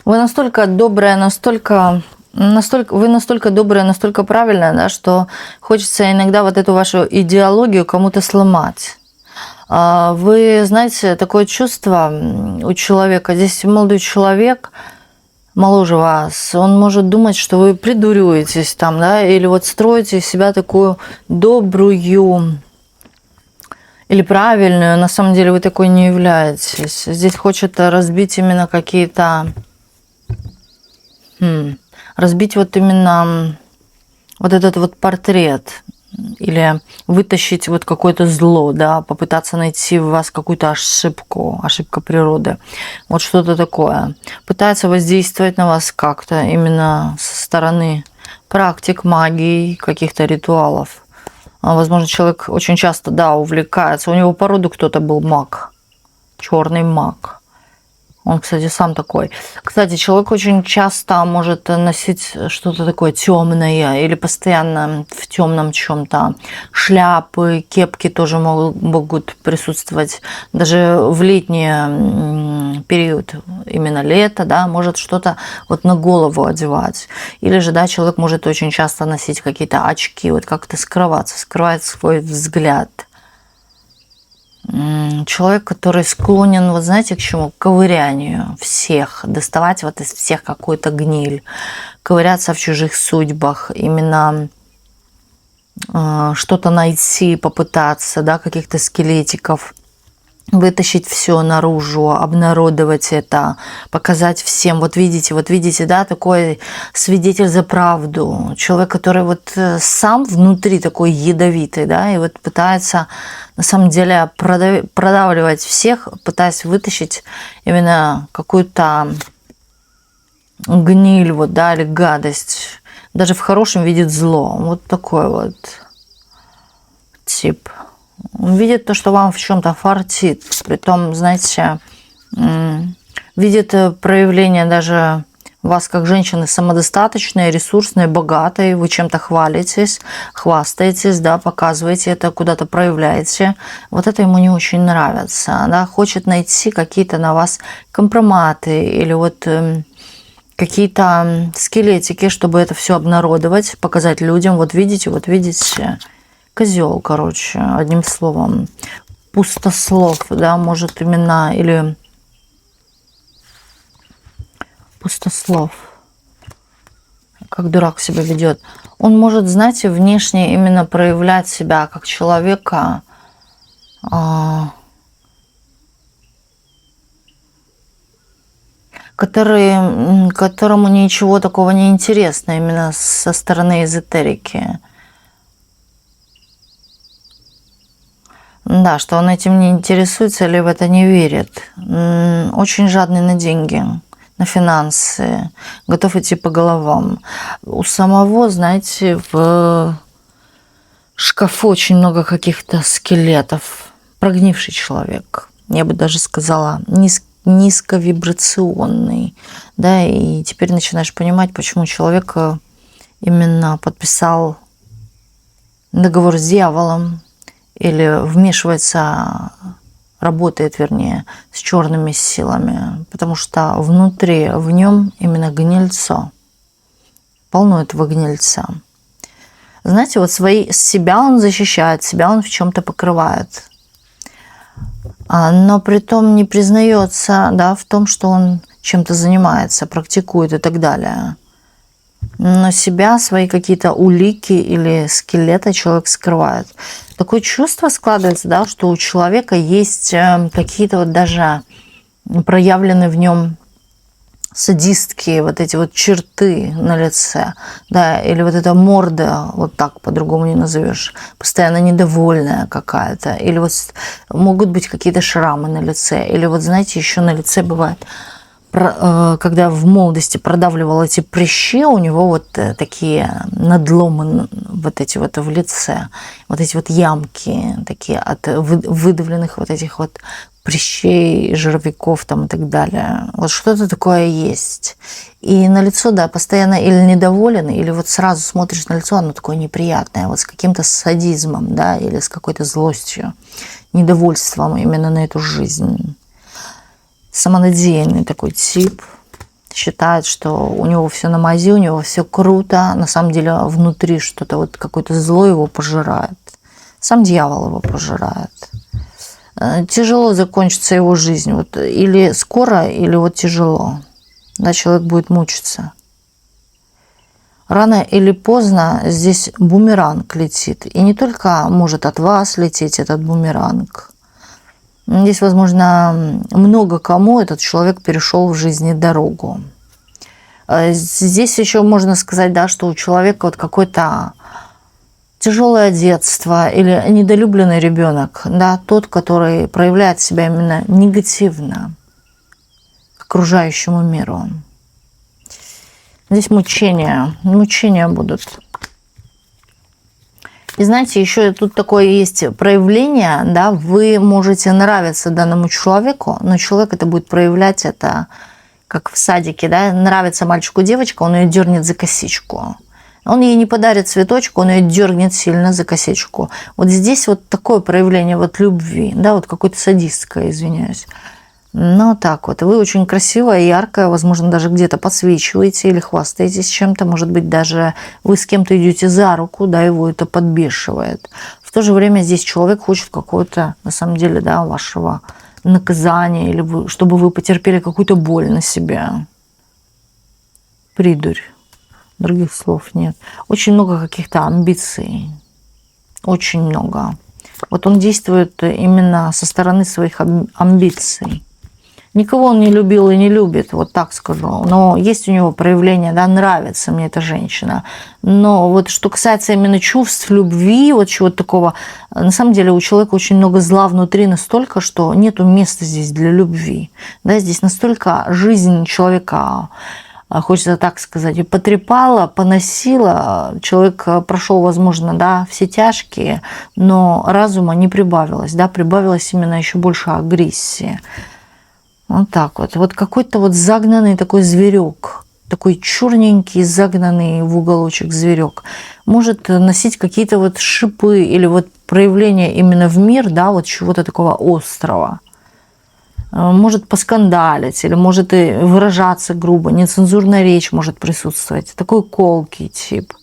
Вы настолько добрая, вы настолько добрая, настолько правильная, да, что хочется иногда вот эту вашу идеологию кому-то сломать. Вы знаете, такое чувство у человека, здесь молодой человек, моложе вас, он может думать, что вы придуриваетесь там, да, или вот строите из себя такую добрую или правильную, на самом деле вы такой не являетесь. Здесь хочет разбить именно какие-то... разбить вот именно вот этот вот портрет, или вытащить вот какое-то зло, да, попытаться найти в вас какую-то ошибка природы, вот что-то такое. Пытается воздействовать на вас как-то именно со стороны практик, магии, каких-то ритуалов. Возможно, человек очень часто, да, увлекается. У него по роду кто-то был маг, черный маг. Он, кстати, сам такой. Кстати, человек очень часто может носить что-то такое темное или постоянно в темном чем-то. Шляпы, кепки тоже могут присутствовать. Даже в летний период, именно лето, да, может что-то вот на голову одевать. Или же, да, человек может очень часто носить какие-то очки, вот как-то скрываться, скрывать свой взгляд. Человек, который склонен, вот знаете, к чему? К ковырянию всех, доставать вот из всех какую-то гниль, ковыряться в чужих судьбах, именно что-то найти, попытаться, да, каких-то скелетиков, вытащить все наружу, обнародовать это, показать всем. Вот видите, да, такой свидетель за правду. Человек, который вот сам внутри такой ядовитый, да, и вот пытается на самом деле продавливать всех, пытаясь вытащить именно какую-то гниль, вот, да, или гадость. Даже в хорошем видит зло. Вот такой вот тип. Он видит то, что вам в чем-то фартит. Притом, знаете, видит проявление даже вас как женщины самодостаточной, ресурсной, богатой. Вы чем-то хвалитесь, хвастаетесь, да, показываете это, куда-то проявляете. Вот это ему не очень нравится. Да, хочет найти какие-то на вас компроматы или вот какие-то скелетики, чтобы это все обнародовать, показать людям. Вот видите. Козел, короче, одним словом. Пустослов, да, может именно, или пустослов. Как дурак себя ведет. Он может, знаете, внешне именно проявлять себя как человека, которому ничего такого не интересно именно со стороны эзотерики. Да, что он этим не интересуется или в это не верит. Очень жадный на деньги, на финансы, готов идти по головам. У самого, знаете, в шкафу очень много каких-то скелетов. Прогнивший человек. Я бы даже сказала, низковибрационный. Да, и теперь начинаешь понимать, почему человек именно подписал договор с дьяволом, или вмешивается, работает, вернее, с черными силами, потому что внутри, в нем именно гнильцо, полно этого гнильца. Знаете, вот себя он защищает, себя он в чем-то покрывает, но при том не признается, да, в том, что он чем-то занимается, практикует и так далее. Но себя, свои какие-то улики или скелеты человек скрывает. Такое чувство складывается, да, что у человека есть какие-то вот даже проявленные в нем садистские вот эти вот черты на лице, да, или вот эта морда, вот так по-другому не назовешь, постоянно недовольная какая-то, или вот могут быть какие-то шрамы на лице, или вот, знаете, еще на лице бывает, когда в молодости продавливал эти прыщи, у него вот такие надломы вот эти вот в лице, вот эти вот ямки такие от выдавленных вот этих вот прыщей, жировиков там и так далее. Вот что-то такое есть. И на лицо, да, постоянно или недоволен, или вот сразу смотришь на лицо, оно такое неприятное, вот с каким-то садизмом, да, или с какой-то злостью, недовольством именно на эту жизнь. Самонадеянный такой тип, считает, что у него все на мази, у него все круто, на самом деле внутри что-то вот какое-то зло его пожирает. Сам дьявол его пожирает. Тяжело закончится его жизнь, вот или скоро, или вот тяжело. Да, человек будет мучиться. Рано или поздно здесь бумеранг летит. И не только может от вас лететь этот бумеранг. Здесь, возможно, много кому этот человек перешел в жизни дорогу. Здесь еще можно сказать, да, что у человека вот какое-то тяжелое детство или недолюбленный ребенок, да, тот, который проявляет себя именно негативно к окружающему миру. Здесь мучения будут. И знаете, еще тут такое есть проявление, да, вы можете нравиться данному человеку, но человек это будет проявлять это как в садике, да, нравится мальчику девочка, он ее дернет за косичку. Он ей не подарит цветочку, он ее дернет сильно за косичку. Вот здесь вот такое проявление вот любви, да, вот какое-то садистское, извиняюсь. Ну, так вот. Вы очень красивая, яркая, возможно, даже где-то подсвечиваете или хвастаетесь чем-то. Может быть, даже вы с кем-то идете за руку, да, его это подбешивает. В то же время здесь человек хочет какого-то, на самом деле, да, вашего наказания, или чтобы вы потерпели какую-то боль на себя. Придурь. Других слов нет. Очень много каких-то амбиций. Очень много. Вот он действует именно со стороны своих амбиций. Никого он не любил и не любит, вот так скажу. Но есть у него проявление, да, нравится мне эта женщина. Но вот что касается именно чувств, любви, вот чего-то такого, на самом деле у человека очень много зла внутри настолько, что нету места здесь для любви. Да, здесь настолько жизнь человека, хочется так сказать, и потрепала, поносила. Человек прошел, возможно, да, все тяжкие, но разума не прибавилось, да, прибавилось именно еще больше агрессии. Вот так вот. Вот какой-то вот загнанный такой зверек, такой черненький, загнанный в уголочек зверек, может носить какие-то вот шипы или вот проявления именно в мир, да, вот чего-то такого острого. Может поскандалить или может и выражаться грубо, нецензурная речь может присутствовать. Такой колкий тип.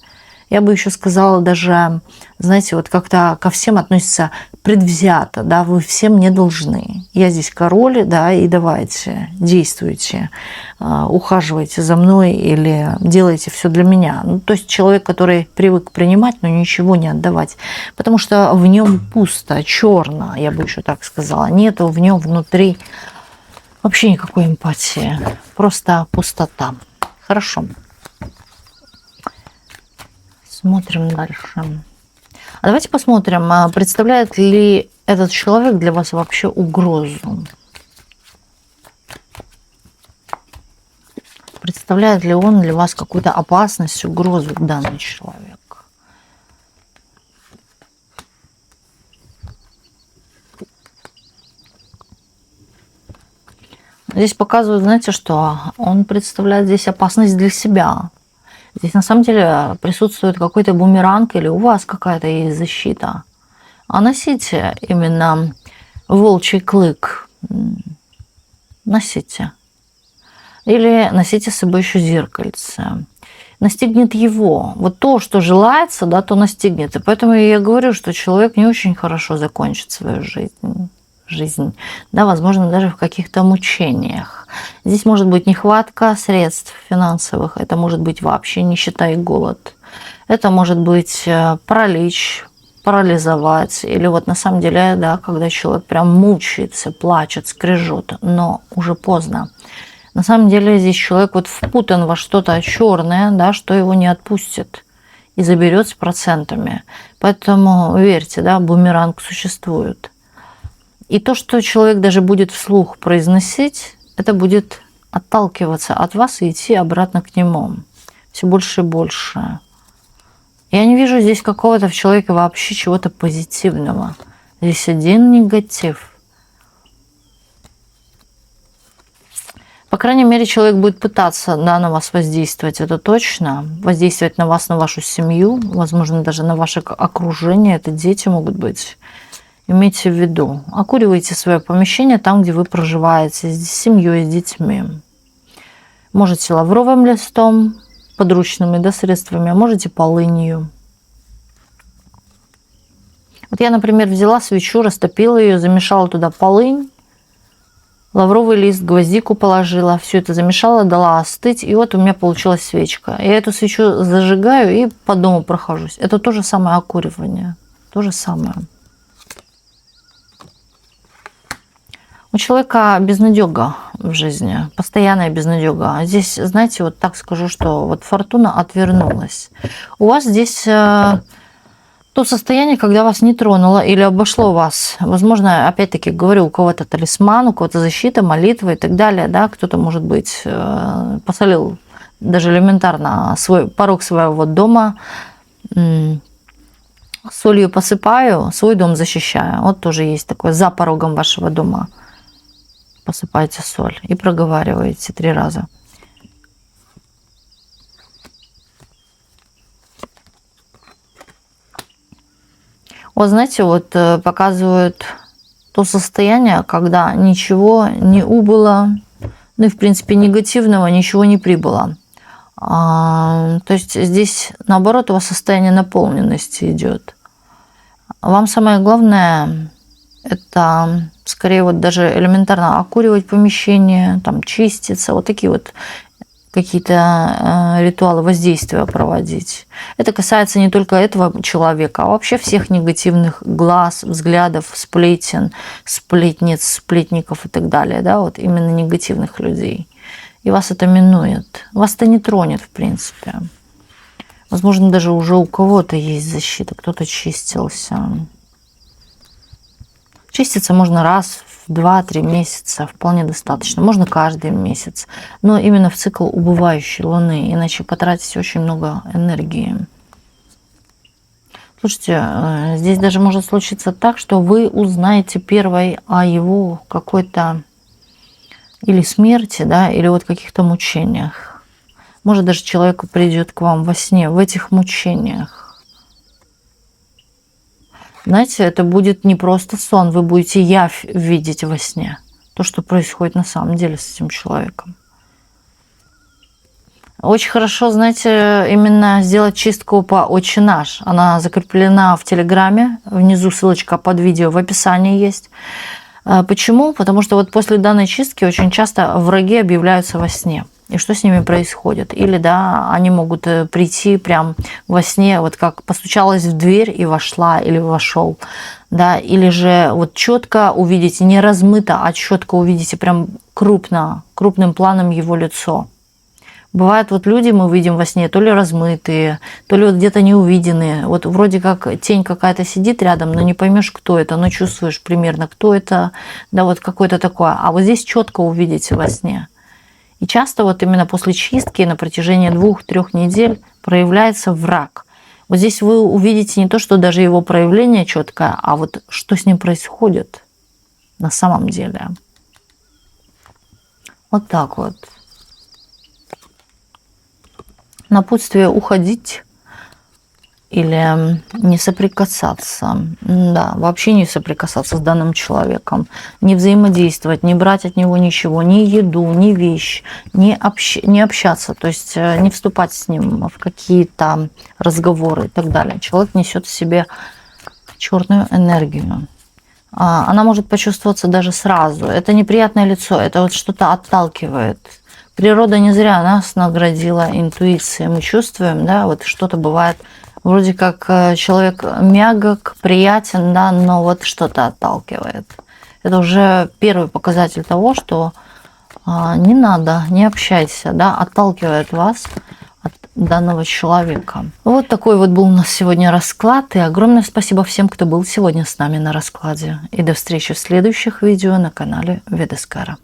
Я бы еще сказала даже, знаете, вот как-то ко всем относится предвзято, да, вы всем не должны. Я здесь король, да, и давайте, действуйте, ухаживайте за мной или делайте все для меня. Ну, то есть человек, который привык принимать, но ничего не отдавать, потому что в нем пусто, черно, я бы еще так сказала, нету в нем внутри вообще никакой эмпатии, просто пустота. Хорошо. Смотрим дальше. А давайте посмотрим, представляет ли этот человек для вас вообще угрозу. Представляет ли он для вас какую-то опасность, угрозу, данный человек? Здесь показывают, знаете, что он представляет здесь опасность для себя. Здесь на самом деле присутствует какой-то бумеранг или у вас какая-то есть защита. А носите именно волчий клык. Носите. Или носите с собой еще зеркальце. Настигнет его. Вот то, что желается, да, то настигнет. И поэтому я говорю, что человек не очень хорошо закончит свою жизнь, да, возможно, даже в каких-то мучениях. Здесь может быть нехватка средств финансовых, это может быть вообще нищета и голод, это может быть паралич, парализовать, или вот на самом деле, да, когда человек прям мучается, плачет, скрежет, но уже поздно. На самом деле здесь человек вот впутан во что-то черное, да, что его не отпустит и заберет с процентами. Поэтому верьте, да, бумеранг существует. И то, что человек даже будет вслух произносить, это будет отталкиваться от вас и идти обратно к нему. Все больше и больше. Я не вижу здесь какого-то в человеке вообще чего-то позитивного. Здесь один негатив. По крайней мере, человек будет пытаться, да, на вас воздействовать, это точно. Воздействовать на вас, на вашу семью, возможно, даже на ваше окружение. Это дети могут быть. Имейте в виду, окуривайте свое помещение там, где вы проживаете, с семьей, с детьми. Можете лавровым листом, подручными, да, средствами, а можете полынью. Вот я, например, взяла свечу, растопила ее, замешала туда полынь, лавровый лист, гвоздику положила, все это замешала, дала остыть, и вот у меня получилась свечка. Я эту свечу зажигаю и по дому прохожусь. Это то же самое окуривание, то же самое. У человека безнадега в жизни, постоянная безнадега. Здесь, знаете, вот так скажу, что вот фортуна отвернулась. У вас здесь то состояние, когда вас не тронуло или обошло вас. Возможно, опять-таки говорю, у кого-то талисман, у кого-то защита, молитва и так далее. Да? Кто-то, может быть, посолил даже элементарно порог своего дома, Солью посыпаю, свой дом защищаю. Вот тоже есть такое, за порогом вашего дома посыпаете соль и проговариваете 3 раза. Вот знаете, вот показывают то состояние, когда ничего не убыло, ну и в принципе негативного ничего не прибыло. То есть здесь наоборот у вас состояние наполненности идет. Вам самое главное это скорее вот даже элементарно окуривать помещение, там чиститься, вот такие вот какие-то ритуалы воздействия проводить. Это касается не только этого человека, а вообще всех негативных глаз, взглядов, сплетен, сплетниц, сплетников и так далее. Да, вот именно негативных людей. И вас это минует. Вас это не тронет, в принципе. Возможно, даже уже у кого-то есть защита, кто-то чистился. Чиститься можно раз в 2-3 месяца, вполне достаточно. Можно каждый месяц. Но именно в цикл убывающей Луны, иначе потратить очень много энергии. Слушайте, здесь даже может случиться так, что вы узнаете первой о его какой-то или смерти, да, или вот каких-то мучениях. Может, даже человек придет к вам во сне в этих мучениях. Знаете, это будет не просто сон, вы будете явь видеть во сне. То, что происходит на самом деле с этим человеком. Очень хорошо, знаете, именно сделать чистку по «Отче наш». Она закреплена в Телеграме. Внизу ссылочка под видео в описании есть. Почему? Потому что вот после данной чистки очень часто враги объявляются во сне. И что с ними происходит? Или, да, они могут прийти прям во сне, вот как постучалась в дверь и вошла, или вошел, да, или же вот четко увидите, не размыто, а четко увидите прям крупным планом его лицо. Бывает, вот люди мы видим во сне то ли размытые, то ли вот где-то неувиденные. Вот вроде как тень какая-то сидит рядом, но не поймешь, кто это, но чувствуешь примерно, кто это, да, вот какое-то такое. А вот здесь четко увидите во сне. И часто вот именно после чистки на протяжении 2-3 недель проявляется враг. Вот здесь вы увидите не то, что даже его проявление четкое, а вот что с ним происходит на самом деле. Вот так вот. Напутствие уходить или не соприкасаться. Да, вообще не соприкасаться с данным человеком. Не взаимодействовать, не брать от него ничего, ни еду, ни вещь, не общаться, то есть не вступать с ним в какие-то разговоры и так далее. Человек несет в себе черную энергию. Она может почувствоваться даже сразу. Это неприятное лицо, это вот что-то отталкивает. Природа не зря нас наградила интуицией. Мы чувствуем, да, вот что-то бывает. Вроде как человек мягок, приятен, да, но вот что-то отталкивает. Это уже первый показатель того, что не надо, не общайся, да, отталкивает вас от данного человека. Вот такой вот был у нас сегодня расклад. И огромное спасибо всем, кто был сегодня с нами на раскладе. И до встречи в следующих видео на канале Ведаскара.